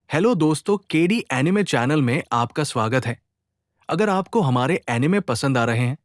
Hello दोस्तों, KD anime channel में आपका स्वागत है। अगर आपको हमारे एनिमे पसंद आ रहे हैं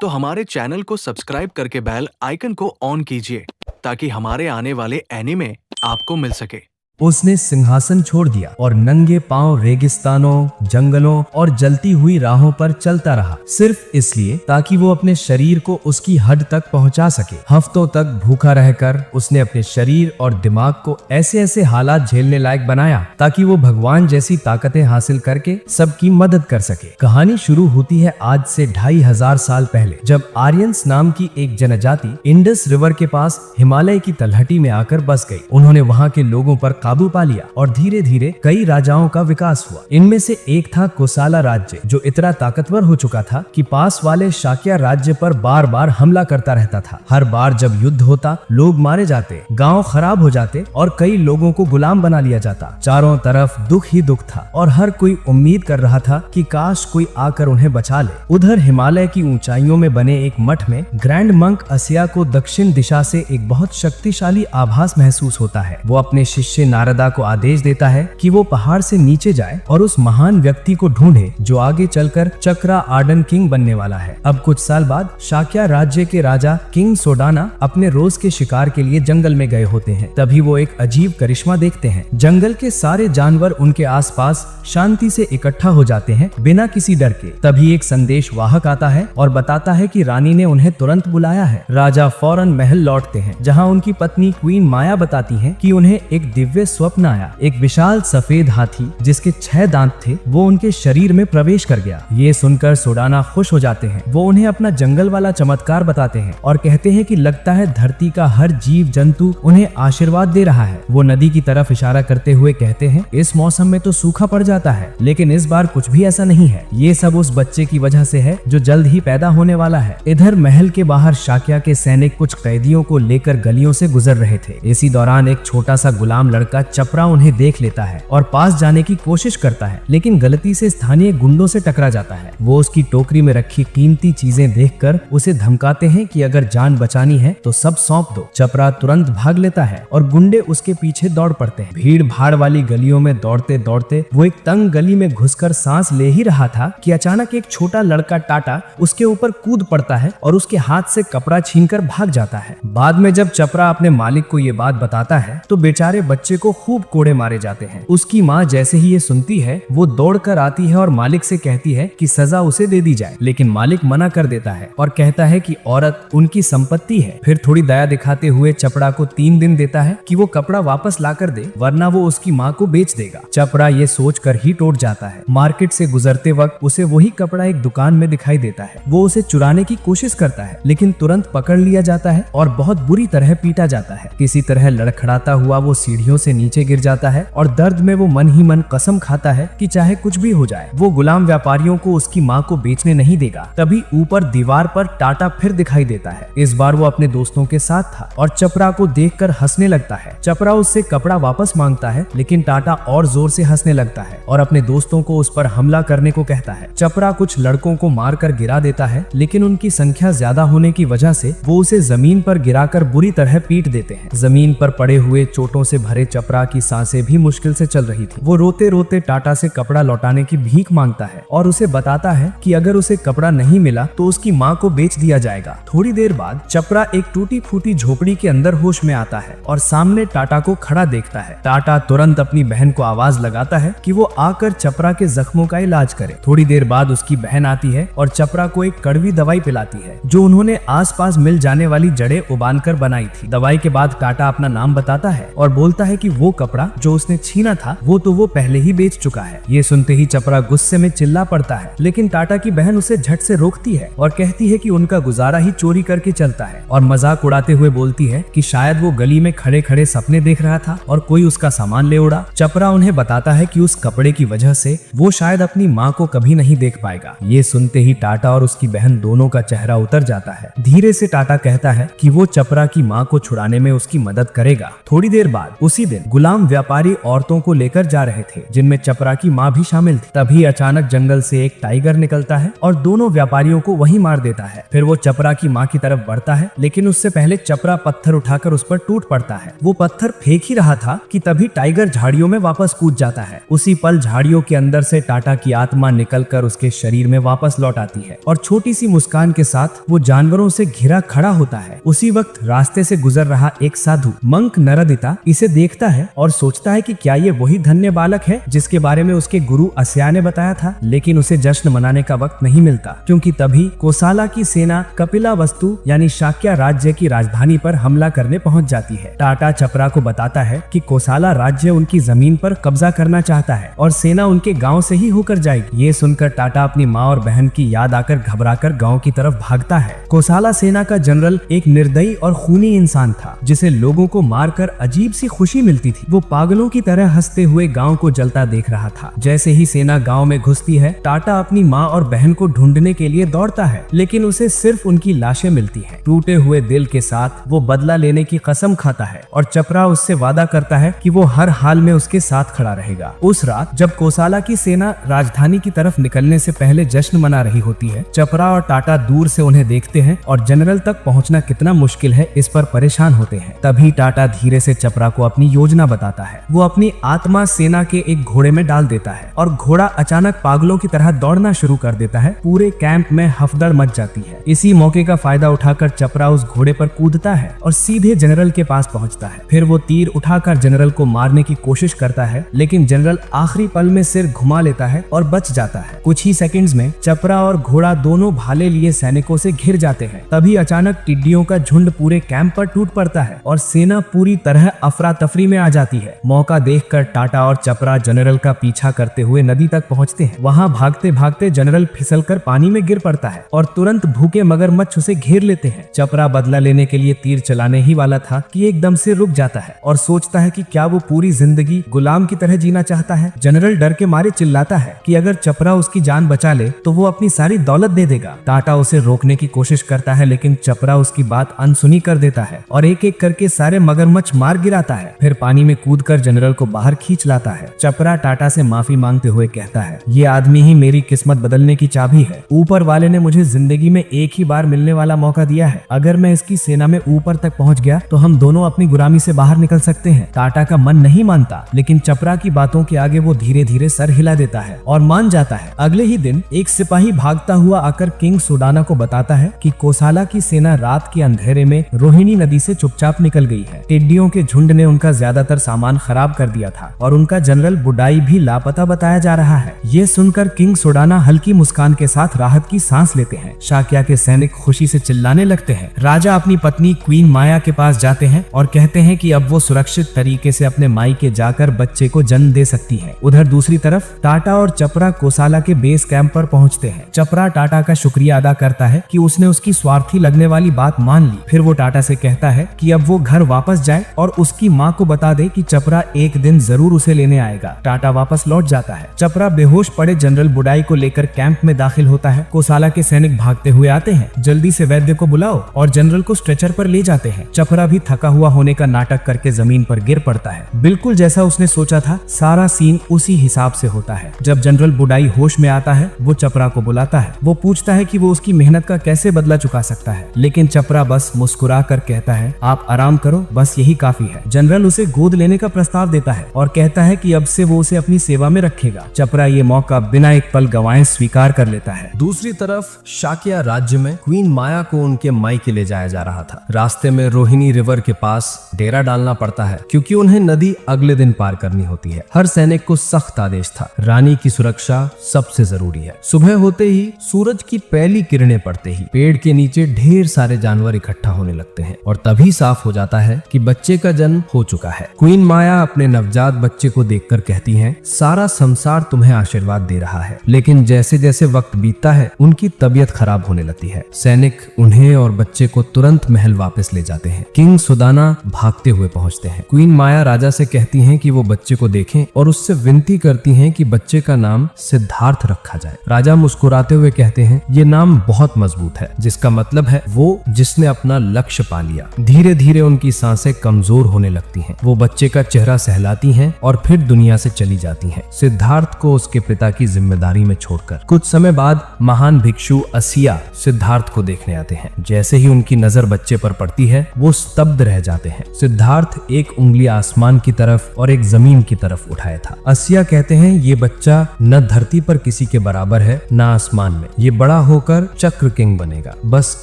तो हमारे चैनल को सब्सक्राइब करके बेल आइकन को ऑन कीजिए ताकि हमारे आने वाले एनिमे आपको मिल सके। उसने सिंहासन छोड़ दिया और नंगे पांव रेगिस्तानों, जंगलों और जलती हुई राहों पर चलता रहा, सिर्फ इसलिए ताकि वो अपने शरीर को उसकी हद तक पहुंचा सके। हफ्तों तक भूखा रहकर उसने अपने शरीर और दिमाग को ऐसे ऐसे हालात झेलने लायक बनाया ताकि वो भगवान जैसी ताकतें हासिल करके सबकी मदद कर सके। कहानी शुरू होती है आज से 2500 साल पहले, जब आर्यंस नाम की एक जनजाति इंडस रिवर के पास हिमालय की तलहटी में आकर बस गई। उन्होंने वहाँ के लोगों पर काबू पा लिया और धीरे धीरे कई राजाओं का विकास हुआ। इनमें से एक था कोसाला राज्य, जो इतना ताकतवर हो चुका था कि पास वाले शाक्या राज्य पर बार बार हमला करता रहता था। हर बार जब युद्ध होता, लोग मारे जाते, गांव खराब हो जाते और कई लोगों को गुलाम बना लिया जाता। चारों तरफ दुख ही दुख था और हर कोई उम्मीद कर रहा था कि काश कोई आकर उन्हें बचा ले। उधर हिमालय की ऊंचाइयों में बने एक मठ में ग्रैंड मंक असिया को दक्षिण दिशा से एक बहुत शक्तिशाली आभास महसूस होता है। वो अपने शिष्य नारदा को आदेश देता है कि वो पहाड़ से नीचे जाए और उस महान व्यक्ति को ढूंढे जो आगे चलकर चक्रा आर्डन किंग बनने वाला है। अब कुछ साल बाद शाक्या राज्य के राजा किंग सोडाना अपने रोज के शिकार के लिए जंगल में गए होते हैं। तभी वो एक अजीब करिश्मा देखते हैं। जंगल के सारे जानवर उनके आसपास शांति से इकट्ठा हो जाते हैं बिना किसी डर के। तभी एक संदेश वाहक आता है और बताता है कि रानी ने उन्हें तुरंत बुलाया है। राजा फौरन महल लौटते हैं, जहाँ उनकी पत्नी क्वीन माया बताती है कि उन्हें एक दिव्य स्वप्न आया। एक विशाल सफेद हाथी जिसके 6 दांत थे, वो उनके शरीर में प्रवेश कर गया। ये सुनकर सोडाना खुश हो जाते हैं। वो उन्हें अपना जंगल वाला चमत्कार बताते हैं और कहते हैं कि लगता है धरती का हर जीव जंतु उन्हें आशीर्वाद दे रहा है। वो नदी की तरफ इशारा करते हुए कहते हैं, इस मौसम में तो सूखा पड़ जाता है, लेकिन इस बार कुछ भी ऐसा नहीं है। ये सब उस बच्चे की वजह से है जो जल्द ही पैदा होने वाला है। इधर महल के बाहर शाक्या के सैनिक कुछ कैदियों को लेकर गलियों से गुजर रहे थे। इसी दौरान एक छोटा सा गुलाम लड़का चपरा उन्हें देख लेता है और पास जाने की कोशिश करता है, लेकिन गलती से स्थानीय गुंडों से टकरा जाता है। वो उसकी टोकरी में रखी कीमती चीजें देखकर उसे धमकाते हैं कि अगर जान बचानी है तो सब सौंप दो। चपरा तुरंत भाग लेता है और गुंडे उसके पीछे दौड़ पड़ते हैं। भीड़ भाड़ वाली गलियों में दौड़ते दौड़ते वो एक तंग गली में घुसकर सांस ले ही रहा था कि अचानक एक छोटा लड़का टाटा उसके ऊपर कूद पड़ता है और उसके हाथ से कपड़ा छीनकर भाग जाता है। बाद में जब चपरा अपने मालिक को ये बात बताता है तो बेचारे बच्चे को खूब कोड़े मारे जाते हैं। उसकी माँ जैसे ही ये सुनती है, वो दौड़कर आती है और मालिक से कहती है कि सजा उसे दे दी जाए, लेकिन मालिक मना कर देता है और कहता है कि औरत उनकी संपत्ति है। फिर थोड़ी दया दिखाते हुए चपड़ा को 3 दिन देता है कि वो कपड़ा वापस लाकर दे, वरना वो उसकी माँ को बेच देगा। चपड़ा ये सोचकर ही टूट जाता है। मार्केट से गुजरते वक्त उसे वही कपड़ा एक दुकान में दिखाई देता है। वो उसे चुराने की कोशिश करता है, लेकिन तुरंत पकड़ लिया जाता है और बहुत बुरी तरह पीटा जाता है। किसी तरह लड़खड़ाता हुआ वो सीढ़ियों से नीचे गिर जाता है और दर्द में वो मन ही मन कसम खाता है कि चाहे कुछ भी हो जाए वो गुलाम व्यापारियों को उसकी माँ को बेचने नहीं देगा। तभी ऊपर दीवार पर टाटा फिर दिखाई देता है। इस बार वो अपने दोस्तों के साथ था और चपरा को देखकर हंसने लगता है। चपरा उससे कपड़ा वापस मांगता है, लेकिन टाटा और जोर से हंसने लगता है और अपने दोस्तों को उस पर हमला करने को कहता है। चपरा कुछ लड़कों को मारकर गिरा देता है, लेकिन उनकी संख्या ज्यादा होने की वजह से वो उसे जमीन पर गिराकर बुरी तरह पीट देते हैं। जमीन पर पड़े हुए चोटों से भरे चपरा की सांसें भी मुश्किल से चल रही थी। वो रोते रोते टाटा से कपड़ा लौटाने की भीख मांगता है और उसे बताता है कि अगर उसे कपड़ा नहीं मिला तो उसकी माँ को बेच दिया जाएगा। थोड़ी देर बाद चपरा एक टूटी फूटी झोपड़ी के अंदर होश में आता है और सामने टाटा को खड़ा देखता है। टाटा तुरंत अपनी बहन को आवाज लगाता है कि वो आकर चपरा के जख्मों का इलाज करे। थोड़ी देर बाद उसकी बहन आती है और चपरा को एक कड़वी दवाई पिलाती है जो उन्होंने आसपास मिल जाने वाली जड़ें उबाल कर बनाई थी। दवाई के बाद टाटा अपना नाम बताता है और बोलता है कि वो कपड़ा जो उसने छीना था वो तो वो पहले ही बेच चुका है। ये सुनते ही चपरा गुस्से में चिल्ला पड़ता है, लेकिन टाटा की बहन उसे झट से रोकती है और कहती है कि उनका गुजारा ही चोरी करके चलता है और मजाक उड़ाते हुए बोलती है कि शायद वो गली में खड़े खड़े सपने देख रहा था और कोई उसका सामान ले उड़ा। चपरा उन्हें बताता है कि उस कपड़े की वजह से वो शायद अपनी माँ को कभी नहीं देख पाएगा। ये सुनते ही टाटा और उसकी बहन दोनों का चेहरा उतर जाता है। धीरे से टाटा कहता है कि वो चपरा की माँ को छुड़ाने में उसकी मदद करेगा। थोड़ी देर बाद उसी दिन गुलाम व्यापारी औरतों को लेकर जा रहे थे, जिनमें चपरा की माँ भी शामिल थी। तभी अचानक जंगल से एक टाइगर निकलता है और दोनों व्यापारियों को वही मार देता है। फिर वो चपरा की माँ की तरफ बढ़ता है, लेकिन उससे पहले चपरा पत्थर उठाकर उस पर टूट पड़ता है। वो पत्थर फेंक ही रहा था कि तभी टाइगर झाड़ियों में वापस कूद जाता है। उसी पल झाड़ियों के अंदर से टाटा की आत्मा निकलकर उसके शरीर में वापस लौट आती है और छोटी सी मुस्कान के साथ वो जानवरों से घिरा खड़ा होता है। उसी वक्त रास्ते से गुजर रहा एक साधु मंक नरदिता इसे देखता है और सोचता है कि क्या ये वही धन्य बालक है जिसके बारे में उसके गुरु अस्या ने बताया था। लेकिन उसे जश्न मनाने का वक्त नहीं मिलता, क्योंकि तभी कोसाला की सेना कपिला वस्तु यानी शाक्य राज्य की राजधानी पर हमला करने पहुंच जाती है। टाटा चपरा को बताता है कि कोसाला राज्य उनकी जमीन पर कब्जा करना चाहता है और सेना उनके गांव से ही होकर जाएगी। ये सुनकर टाटा अपनी माँ और बहन की याद आकर घबराकर गांव की तरफ भागता है। कोसाला सेना का जनरल एक निर्दयी और खूनी इंसान था, जिसे लोगों को मारकर अजीब सी खुशी मिलती थी। वो पागलों की तरह हंसते हुए गांव को जलता देख रहा था। जैसे ही सेना गांव में घुसती है, टाटा अपनी माँ और बहन को ढूंढने के लिए दौड़ता है, लेकिन उसे सिर्फ उनकी लाशें मिलती हैं। टूटे हुए दिल के साथ वो बदला लेने की कसम खाता है और चपरा उससे वादा करता है कि वो हर हाल में उसके साथ खड़ा रहेगा। उस रात जब कोसाला की सेना राजधानी की तरफ निकलने से पहले जश्न मना रही होती है, चपरा और टाटा दूर से उन्हें देखते हैं और जनरल तक पहुंचना कितना मुश्किल है इस पर परेशान होते हैं। तभी टाटा धीरे से चपरा को अपनी योजना बताता है। वो अपनी आत्मा सेना के एक घोड़े में डाल देता है और घोड़ा अचानक पागलों की तरह दौड़ना शुरू कर देता है। पूरे कैंप में हफदड़ मच जाती है। इसी मौके का फायदा उठाकर चपरा उस घोड़े पर कूदता है और सीधे जनरल के पास पहुंचता है। फिर वो तीर उठाकर जनरल को मारने की कोशिश करता है, लेकिन जनरल आखिरी पल में सिर घुमा लेता है और बच जाता है। कुछ ही सेकंड्स में चपरा और घोड़ा दोनों भाले लिए सैनिकों से घिर जाते हैं। तभी अचानक टिड्डियों का झुंड पूरे कैंप पर टूट पड़ता है और सेना पूरी तरह अफरा तफरी में आ जाती है। मौका देखकर टाटा और चपरा जनरल का पीछा करते हुए नदी तक पहुंचते हैं। वहां भागते भागते जनरल फिसलकर पानी में गिर पड़ता है और तुरंत भूखे मगरमच्छ उसे घेर लेते हैं। चपरा बदला लेने के लिए तीर चलाने ही वाला था कि एकदम से रुक जाता है और सोचता है कि क्या वो पूरी जिंदगी गुलाम की तरह जीना चाहता है। जनरल डर के मारे चिल्लाता है कि अगर चपरा उसकी जान बचा ले तो वो अपनी सारी दौलत दे देगा। टाटा उसे रोकने की कोशिश करता है, लेकिन चपरा उसकी बात अनसुनी कर देता है और एक एक करके सारे मगरमच्छ मार गिराता है। फिर पानी में कूदकर जनरल को बाहर खींच लाता है। चपरा टाटा से माफी मांगते हुए कहता है, ये आदमी ही मेरी किस्मत बदलने की चाबी है। ऊपर वाले ने मुझे जिंदगी में एक ही बार मिलने वाला मौका दिया है। अगर मैं इसकी सेना में ऊपर तक पहुंच गया तो हम दोनों अपनी गुलामी से बाहर निकल सकते हैं। टाटा का मन नहीं मानता, लेकिन चपरा की बातों के आगे वो धीरे धीरे सर हिला देता है और मान जाता है। अगले ही दिन एक सिपाही भागता हुआ आकर किंग सुडाना को बताता है कि कोसाला की सेना रात के अंधेरे में रोहिणी नदी से चुपचाप निकल गई है। टिड्डियों के झुंड ने उनका ज्यादातर सामान खराब कर दिया था और उनका जनरल बुडाई भी लापता बताया जा रहा है। ये सुनकर किंग सुडाना हल्की मुस्कान के साथ राहत की सांस लेते हैं। शाक्या के सैनिक खुशी से चिल्लाने लगते हैं। राजा अपनी पत्नी क्वीन माया के पास जाते हैं और कहते हैं कि अब वो सुरक्षित तरीके से अपने मायके जाकर बच्चे को जन्म दे सकती है। उधर दूसरी तरफ टाटा और चपरा कोसाला के बेस कैंप पर पहुंचते हैं। चपरा टाटा का शुक्रिया अदा करता है कि उसने उसकी स्वार्थी लगने वाली बात मान ली। फिर वो टाटा से कहता है कि अब वो घर वापस जाए और उसकी माँ को बता दे कि चपरा एक दिन जरूर उसे लेने आएगा। टाटा वापस लौट जाता है। चपरा बेहोश पड़े जनरल बुडाई को लेकर कैंप में दाखिल होता है। कोसाला के सैनिक भागते हुए आते हैं। जल्दी से वैद्य को बुलाओ और जनरल को स्ट्रेचर पर ले जाते हैं। चपरा भी थका हुआ होने का नाटक करके जमीन पर गिर पड़ता है। बिल्कुल जैसा उसने सोचा था, सारा सीन उसी हिसाब से होता है। जब जनरल बुडाई होश में आता है, वो चपरा को बुलाता है। वो पूछता है कि वो उसकी मेहनत का कैसे बदला चुका सकता है, लेकिन चपरा बस मुस्कुरा कर कहता है, आप आराम करो, बस यही काफी है। जनरल उसे गोद लेने का प्रस्ताव देता है और कहता है कि अब से वो उसे अपनी सेवा में रखेगा। चपरा ये मौका बिना एक पल गंवाए स्वीकार कर लेता है। दूसरी तरफ शाक्या राज्य में क्वीन माया को उनके मायके ले जाया जा रहा था। रास्ते में रोहिणी रिवर के पास डेरा डालना पड़ता है, क्योंकि उन्हें नदी अगले दिन पार करनी होती है। हर सैनिक को सख्त आदेश था, रानी की सुरक्षा सबसे जरूरी है। सुबह होते ही सूरज की पहली किरणें पड़ते ही पेड़ के नीचे ढेर सारे जानवर इकट्ठा होने लगते हैं और तभी साफ हो जाता है कि बच्चे का जन्म हो चुका है। क्वीन माया अपने नवजात बच्चे को देखकर कहती हैं, सारा संसार तुम्हें आशीर्वाद दे रहा है। लेकिन जैसे जैसे वक्त बीतता है, उनकी तबीयत खराब होने लगती है। सैनिक उन्हें और बच्चे को तुरंत महल वापस ले जाते हैं। किंग सुदाना भागते हुए पहुंचते हैं। क्वीन माया राजा से कहती हैं कि वो बच्चे को देखें और उससे विनती करती हैं कि बच्चे का नाम सिद्धार्थ रखा जाए। राजा मुस्कुराते हुए कहते हैं, ये नाम बहुत मजबूत है, जिसका मतलब है वो जिसने अपना लक्ष्य पा लिया। धीरे धीरे उनकी सांसें कमजोर होने लगती हैं। वो बच्चे का चेहरा सहलाती हैं और फिर दुनिया से चली जाती हैं, सिद्धार्थ को उसके पिता की जिम्मेदारी में छोड़कर। कुछ समय बाद महान भिक्षु असिया सिद्धार्थ को देखने आते हैं। जैसे ही उनकी नजर बच्चे पर पड़ती है वो स्तब्ध रह जाते हैं। सिद्धार्थ एक उंगली आसमान की तरफ और एक जमीन की तरफ उठाया था। असिया कहते हैं ये बच्चा न धरती पर किसी के बराबर है न आसमान में, ये बड़ा होकर चक्र किंग बनेगा। बस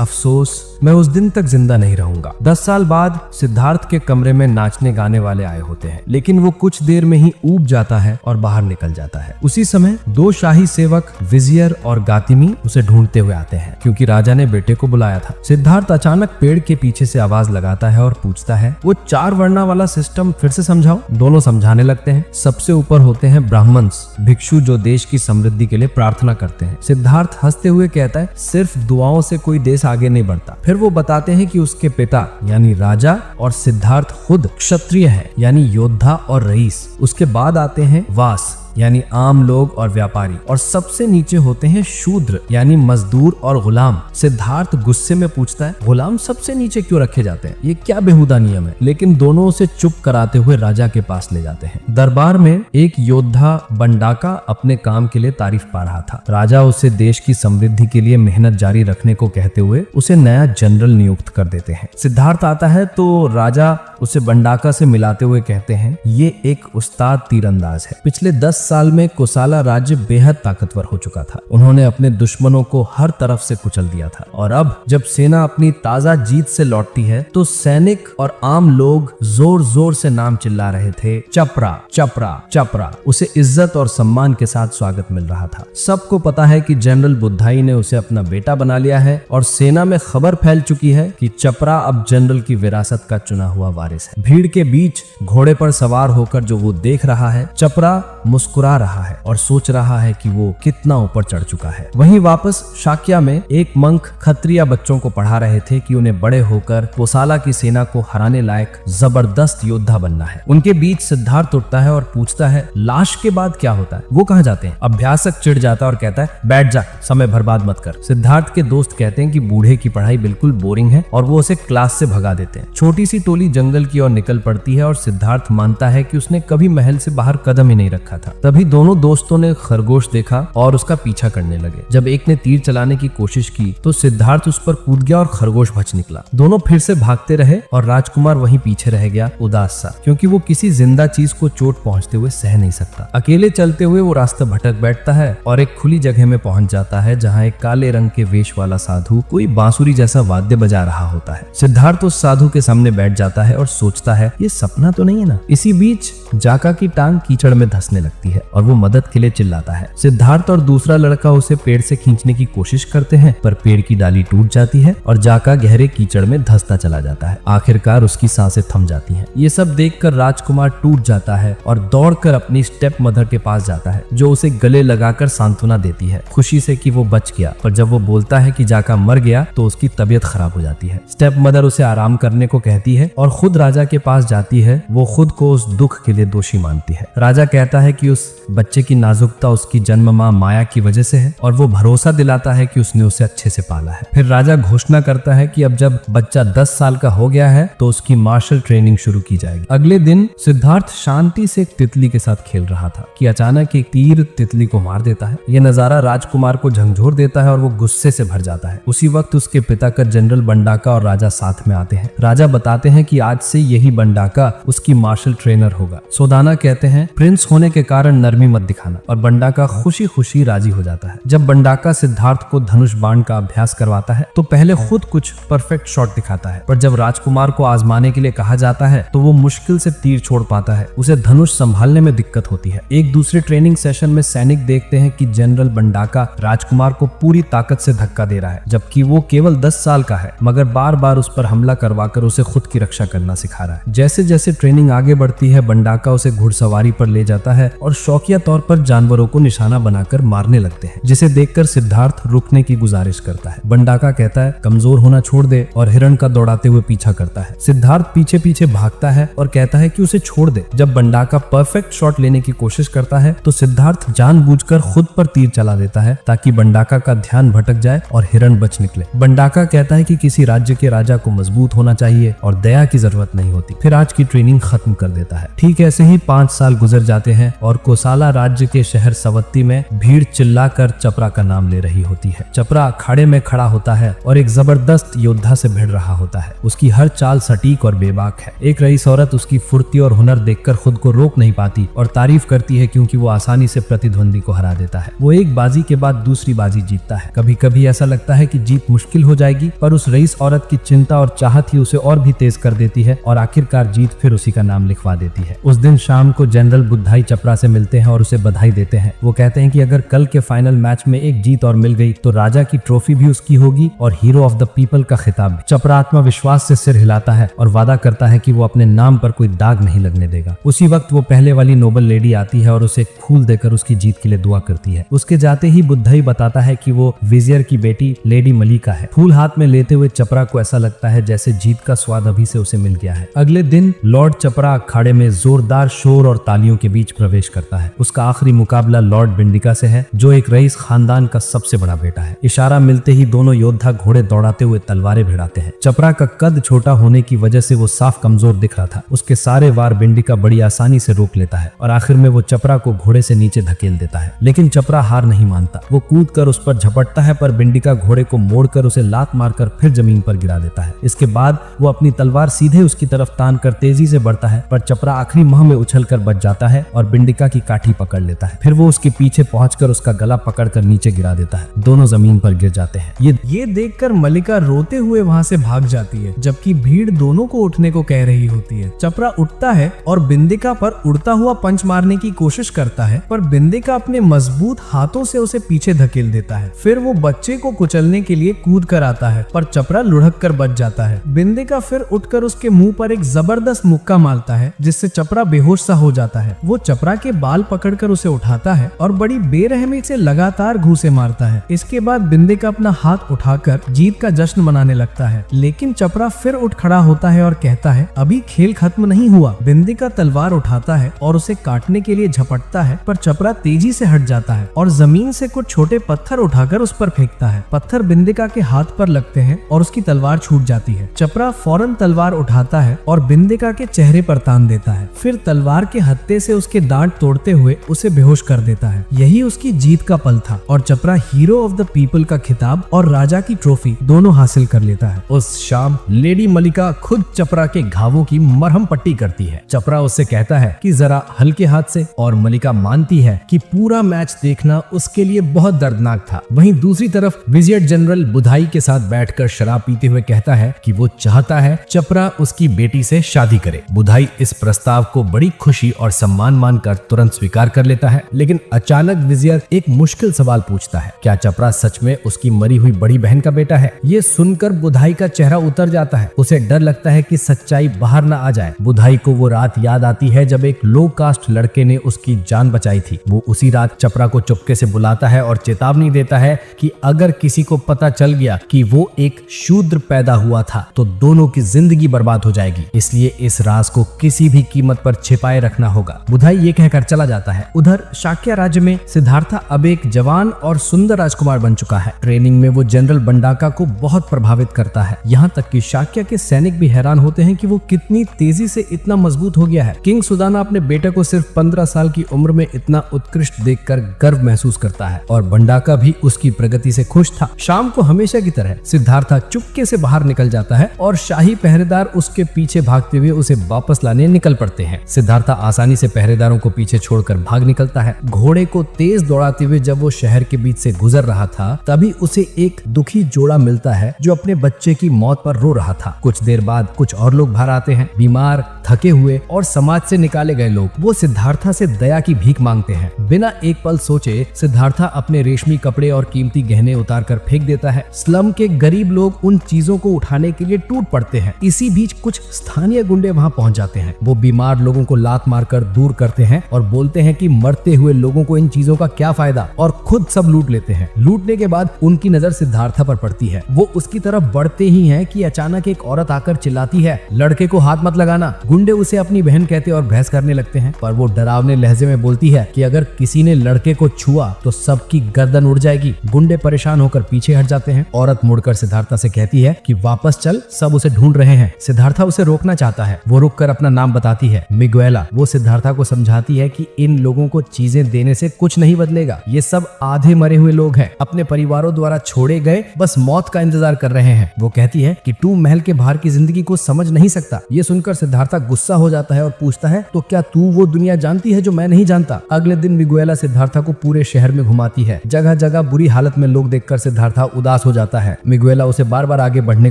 अफसोस मैं उस दिन तक जिंदा नहीं रहूंगा। 10 साल बाद सिद्धार्थ के कमरे में नाचने गाने वाले आए होते हैं, लेकिन वो कुछ देर में ही ऊब जाता है और बाहर निकल जाता है। उसी समय 2 शाही सेवक विजियर और गातिमी उसे ढूंढते हुए आते हैं, क्योंकि राजा ने बेटे को बुलाया था। सिद्धार्थ अचानक पेड़ के पीछे से आवाज लगाता है और पूछता है, वो 4 वर्णा वाला सिस्टम फिर से समझाओ। दोनों समझाने लगते हैं। सबसे ऊपर होते हैं ब्राह्मण्स, भिक्षु जो देश की समृद्धि के लिए प्रार्थना करते हैं। सिद्धार्थ हंसते हुए कहता है, सिर्फ दुआओं से कोई देश आगे नहीं बढ़ता। फिर वो बताते हैं कि उसके पिता यानी राजा और सिद्धार्थ खुद क्षत्रिय है यानी योद्धा और रईस। उसके बाद आते हैं वास यानी आम लोग और व्यापारी, और सबसे नीचे होते हैं शूद्र यानी मजदूर और गुलाम। सिद्धार्थ गुस्से में पूछता है, गुलाम सबसे नीचे क्यों रखे जाते हैं? ये क्या बेहुदा नियम है? लेकिन दोनों उसे चुप कराते हुए राजा के पास ले जाते हैं। दरबार में एक योद्धा बंडाका अपने काम के लिए तारीफ पा रहा था। राजा उसे देश की समृद्धि के लिए मेहनत जारी रखने को कहते हुए उसे नया जनरल नियुक्त कर देते हैं। सिद्धार्थ आता है तो राजा उसे बंडाका से मिलाते हुए कहते हैं, ये एक उस्ताद तीरंदाज है। पिछले 10 साल में कोसाला राज्य बेहद ताकतवर हो चुका था। उन्होंने अपने दुश्मनों को हर तरफ से कुचल दिया था, और अब जब सेना अपनी ताजा जीत से लौटती है तो सैनिक और आम लोग जोर जोर से नाम चिल्ला रहे थे, चपरा चपरा चपरा। उसे इज्जत और सम्मान के साथ स्वागत मिल रहा था। सबको पता है कि जनरल बुद्धाई ने उसे अपना बेटा बना लिया है, और सेना में खबर फैल चुकी है कि चपरा अब जनरल की विरासत का चुना हुआ वारिस है। भीड़ के बीच घोड़े पर सवार होकर जो वो देख रहा है, चपरा मुस्कुरा रहा है और सोच रहा है कि वो कितना ऊपर चढ़ चुका है। वहीं वापस शाक्या में एक मंक खत्रिया बच्चों को पढ़ा रहे थे कि उन्हें बड़े होकर कोसाला की सेना को हराने लायक जबरदस्त योद्धा बनना है। उनके बीच सिद्धार्थ उठता है और पूछता है, लाश के बाद क्या होता है? वो कहाँ जाते हैं? अभ्यासक चिढ़ जाता है और कहता है, बैठ जा, समय बर्बाद मत कर। सिद्धार्थ के दोस्त कहते हैं कि बूढ़े की पढ़ाई बिल्कुल बोरिंग है और वो उसे क्लास से भगा देते हैं। छोटी सी टोली जंगल की ओर निकल पड़ती है और सिद्धार्थ मानता है कि उसने कभी महल से बाहर कदम ही नहीं रखा था। तभी दोनों दोस्तों ने खरगोश देखा और उसका पीछा करने लगे। जब एक ने तीर चलाने की कोशिश की तो सिद्धार्थ उस पर कूद गया और खरगोश बच निकला। दोनों फिर से भागते रहे और राजकुमार वहीं पीछे रह गया, उदास सा, क्योंकि वो किसी जिंदा चीज को चोट पहुंचते हुए सह नहीं सकता। अकेले चलते हुए वो रास्ता भटक बैठता है और एक खुली जगह में पहुंच जाता है जहाँ एक काले रंग के वेश वाला साधु कोई बांसुरी जैसा वाद्य बजा रहा होता है। सिद्धार्थ उस साधु के सामने बैठ जाता है और सोचता है, ये सपना तो नहीं है ना। इसी बीच जाका की टांग कीचड़ में धंसने लगती है और वो मदद के लिए चिल्लाता है। सिद्धार्थ और दूसरा लड़का उसे पेड़ से खींचने की कोशिश करते हैं, पर पेड़ की डाली टूट जाती है और जाका गहरे कीचड़ में धंसता चला जाता है। आखिरकार उसकी सांसें थम जाती हैं। ये सब देखकर राजकुमार टूट जाता है और दौड़कर अपनी स्टेप मदर के पास जाता है, जो उसे गले लगाकर सांत्वना देती है, खुशी से कि वो बच गया। पर जब वो बोलता है कि जाका मर गया तो उसकी तबीयत खराब हो जाती है। स्टेप मदर उसे आराम करने को कहती है और खुद राजा के पास जाती है। वो खुद को उस दुख के लिए दोषी मानती है। राजा कहता है कि उस बच्चे की नाजुकता उसकी जन्म मां माया की वजह से है और वो भरोसा दिलाता है कि उसने उसे अच्छे से पाला है। फिर राजा घोषणा करता है कि अब जब बच्चा 10 साल का हो गया है तो उसकी मार्शल ट्रेनिंग शुरू की जाएगी। अगले दिन सिद्धार्थ शांति से एक तितली के साथ खेल रहा था कि अचानक एक तीर तितली को मार देता है। यह नजारा राजकुमार को झंझोर देता है और वो गुस्से से भर जाता है। उसी वक्त उसके पिता का जनरल बंडाका और राजा साथ में आते हैं। राजा बताते हैं कि आज से यही बंडाका उसकी मार्शल ट्रेनर होगा। सोदाना कहते हैं, प्रिंस होने के कारण नरमी मत दिखाना, और बंडाका खुशी खुशी राजी हो जाता है। जब बंडाका सिद्धार्थ को धनुष बाण का अभ्यास करवाता है तो पहले खुद कुछ परफेक्ट शॉट दिखाता है, पर जब राजकुमार को आजमाने के लिए कहा जाता है तो वो मुश्किल से तीर छोड़ पाता है। उसे धनुष संभालने में दिक्कत होती है। एक दूसरे ट्रेनिंग सेशन में सैनिक देखते हैं कि जनरल बंडाका राजकुमार को पूरी ताकत से धक्का दे रहा है, जबकि वो केवल 10 साल का है, मगर बार बार उस पर हमला करवाकर उसे खुद की रक्षा करना सिखा रहा है। जैसे जैसे ट्रेनिंग आगे बढ़ती है, बंडाका उसे घुड़सवारी पर ले जाता है और शौकिया शौकिया तौर पर जानवरों को निशाना बनाकर मारने लगते हैं, जिसे देखकर सिद्धार्थ रुकने की गुजारिश करता है। बंडाका कहता है कमजोर होना छोड़ दे और हिरण का दौड़ाते हुए पीछा करता है। सिद्धार्थ पीछे पीछे भागता है और कहता है कि उसे छोड़ दे। जब बंडाका परफेक्ट शॉट लेने की कोशिश करता है तो सिद्धार्थ जानबूझकर खुद पर तीर चला देता है ताकि बंडाका का ध्यान भटक जाए और हिरण बच निकले। बंडाका कहता है कि किसी राज्य के राजा को मजबूत होना चाहिए और दया की जरूरत नहीं होती। फिर आज की ट्रेनिंग खत्म कर देता है। ठीक ऐसे ही 5 साल गुजर जाते हैं और कोसाला राज्य के शहर सवत्ती में भीड़ चिल्लाकर चपरा का नाम ले रही होती है। चपरा अखाड़े में खड़ा होता है और एक जबरदस्त योद्धा से भिड़ रहा होता है। उसकी हर चाल सटीक और बेबाक है। एक रईस औरत उसकी फुर्ती और हुनर देखकर खुद को रोक नहीं पाती और तारीफ करती है क्योंकि वो आसानी से प्रतिद्वंदी को हरा देता है। वो एक बाजी के बाद दूसरी बाजी जीतता है। कभी कभी ऐसा लगता है कि जीत मुश्किल हो जाएगी, पर उस रईस औरत की चिंता और चाहत ही उसे और भी तेज कर देती है और आखिरकार जीत फिर उसी का नाम लिखवा देती है। उस दिन शाम को जनरल बुद्धाई चपरा से मिलते हैं और उसे बधाई देते हैं। वो कहते हैं कि अगर कल के फाइनल मैच में एक जीत और मिल गई तो राजा की ट्रॉफी भी उसकी होगी और हीरो ऑफ द पीपल का खिताब भी। चपरा आत्मविश्वास से सिर हिलाता है और वादा करता है कि वो अपने नाम पर कोई दाग नहीं लगने देगा। उसी वक्त वो पहले वाली नोबल लेडी आती है और उसे फूल देकर उसकी जीत के लिए दुआ करती है। उसके जाते ही बुद्धाई बताता है कि वो विजियर की बेटी लेडी मलिका है। फूल हाथ में लेते हुए चपरा को ऐसा लगता है जैसे जीत का स्वाद अभी से उसे मिल गया है। अगले दिन लॉर्ड चपरा अखाड़े में जोरदार शोर और तालियों के बीच प्रवेश करता है। उसका आखिरी मुकाबला लॉर्ड बिंडिका से है, जो एक रईस खानदान का सबसे बड़ा बेटा है। इशारा मिलते ही दोनों योद्धा घोड़े दौड़ाते हुए तलवारें भिड़ाते हैं। चपरा का कद छोटा होने की वजह से वो साफ कमजोर दिख रहा था। उसके सारे वार बिंडिका बड़ी आसानी से रोक लेता है और आखिर में वो चपरा को घोड़े से नीचे धकेल देता है। लेकिन चपरा हार नहीं मानता। वो कूद कर उस पर झपटता है, पर बिंडिका घोड़े को मोड़कर उसे लात मारकर फिर जमीन पर गिरा देता है। इसके बाद वो अपनी तलवार सीधे उसकी तरफ तान कर तेजी से बढ़ता है, पर चपरा आखिरी मोह में उछलकर बच जाता है और बिंडिका की काठी पकड़ लेता है। फिर वो उसके पीछे पहुंचकर उसका गला पकड़कर नीचे गिरा देता है। दोनों जमीन पर गिर जाते हैं। ये देखकर मलिका रोते हुए वहां से भाग जाती है, जबकि भीड़ दोनों को उठने को कह रही होती है। चपरा उठता है और बिंदिका पर उड़ता हुआ पंच मारने की कोशिश करता है, पर बिंदिका अपने मजबूत हाथों से उसे पीछे धकेल देता है। फिर वो बच्चे को कुचलने के लिए कूद कर आता है, पर चपरा लुढ़क कर बच जाता है। बिंदिका फिर उठकर उसके मुंह पर एक जबरदस्त मुक्का मारता है, जिससे चपरा बेहोश सा हो जाता है। वो चपरा के बाल पकड़कर उसे उठाता है और बड़ी बेरहमी से लगातार घूंसे मारता है। इसके बाद बिंदिका अपना हाथ उठाकर जीत का जश्न मनाने लगता है, लेकिन चपरा फिर उठ खड़ा होता है और कहता है अभी खेल खत्म नहीं हुआ। बिंदिका तलवार उठाता है और उसे काटने के लिए झपटता है, पर चपरा तेजी से हट जाता है और जमीन से कुछ छोटे पत्थर उठाकर उस पर फेंकता है। पत्थर बिंदिका के हाथ पर लगते हैं और उसकी तलवार छूट जाती है। चपरा फौरन तलवार उठाता है और बिंदिका के चेहरे पर तान देता है। फिर तलवार के हत्थे से उसके दांत तोड़ते हुए उसे बेहोश कर देता है। यही उसकी जीत का पल था और चपरा हीरो ऑफ द पीपल का खिताब और राजा की ट्रॉफी दोनों हासिल कर लेता है। उस शाम लेडी मलिका खुद चपरा के घावों की मरहम पट्टी करती है। चपरा उससे कहता है कि जरा हल्के हाथ से, और मलिका मानती है कि पूरा मैच देखना उसके लिए बहुत दर्दनाक था। वहीं दूसरी तरफ विजियर जनरल बुधाई के साथ बैठकर शराब पीते हुए कहता है कि वो चाहता है चपरा उसकी बेटी से शादी करे। बुधाई इस प्रस्ताव को बड़ी खुशी और सम्मान मानकर तुरंत स्वीकार कर लेता है, लेकिन अचानक विजियर एक मुश्किल सवाल पूछता है, क्या चपरा सच में उसकी मरी हुई बड़ी बहन का बेटा है? ये सुनकर बुधाई का चेहरा उतर जाता है। उसे डर लगता है कि सच्चाई बाहर न आ जाए। बुधाई को वो रात याद आती है जब एक लो कास्ट लड़के ने उसकी जान बचाई थी। वो उसी रात चपरा को चुपके से बुलाता है और चेतावनी देता है कि अगर किसी को पता चल गया कि वो एक शूद्र पैदा हुआ था तो दोनों की जिंदगी बर्बाद हो जाएगी, इसलिए इस राज को किसी भी कीमत पर छिपाए रखना होगा। बुधाई ये कहकर चला जाता है। उधर शाक्य राज्य में सिद्धार्था अब एक जवान और सुंदर राजकुमार बन चुका है। ट्रेनिंग में वो जनरल बंडाका को बहुत प्रभावित करता है, यहाँ तक कि शाक्य के सैनिक भी हैरान होते हैं कि वो कितनी तेजी से इतना मजबूत हो गया है। किंग सुदाना अपने बेटे को सिर्फ 15 साल की उम्र में इतना उत्कृष्ट देखकर गर्व महसूस करता है और बंडाका भी उसकी प्रगति से खुश था। शाम को हमेशा की तरह सिद्धार्था चुपके से बाहर निकल जाता है और शाही पहरेदार उसके पीछे भागते हुए उसे वापस लाने निकल पड़ते हैं। सिद्धार्था आसानी से पहरेदारों को पीछे छोड़कर भाग निकलता है। घोड़े को तेज दौड़ाते हुए जब वो शहर के बीच से गुजर रहा था, तभी उसे एक दुखी जोड़ा मिलता है जो अपने बच्चे की मौत पर रो रहा था। कुछ देर बाद कुछ और लोग बाहर आते हैं, बीमार, थके हुए और समाज से निकाले गए लोग। वो सिद्धार्था से दया की भीख मांगते हैं। बिना एक पल सोचे सिद्धार्था अपने रेशमी कपड़े और कीमती गहने उतार कर फेंक देता है। स्लम के गरीब लोग उन चीजों को उठाने के लिए टूट पड़ते हैं। इसी बीच कुछ स्थानीय गुंडे वहां पहुंच जाते हैं। वो बीमार लोगों को लात मारकर दूर करते हैं और बोलते सोचते हैं कि मरते हुए लोगों को इन चीजों का क्या फायदा, और खुद सब लूट लेते हैं। लूटने के बाद उनकी नजर सिद्धार्था पर पड़ती है। वो उसकी तरफ बढ़ते ही हैं कि अचानक एक औरत आकर चिल्लाती है, लड़के को हाथ मत लगाना। गुंडे उसे अपनी बहन कहते और बहस करने लगते हैं, पर वो डरावने लहजे में बोलती है कि अगर किसी ने लड़के को छुआ तो सबकी गर्दन उड़ जाएगी। गुंडे परेशान होकर पीछे हट जाते हैं। औरत मुड़कर सिद्धार्था से कहती है कि वापस चल, सब उसे ढूंढ रहे हैं। सिद्धार्था उसे रोकना चाहता है। वो रुककर अपना नाम बताती है, मिगुएला। वो सिद्धार्था को समझाती है कि इन लोगों को चीजें देने से कुछ नहीं बदलेगा। ये सब आधे मरे हुए लोग हैं, अपने परिवारों द्वारा छोड़े गए, बस मौत का इंतजार कर रहे हैं। वो कहती है कि तू महल के बाहर की जिंदगी को समझ नहीं सकता। ये सुनकर सिद्धार्था गुस्सा हो जाता है और पूछता है, तो क्या तू वो दुनिया जानती है जो मैं नहीं जानता? अगले दिन मिगुएला सिद्धार्था को पूरे शहर में घुमाती है। जगह जगह बुरी हालत में लोग देखकर सिद्धार्था उदास हो जाता है। मिगुएला उसे बार बार आगे बढ़ने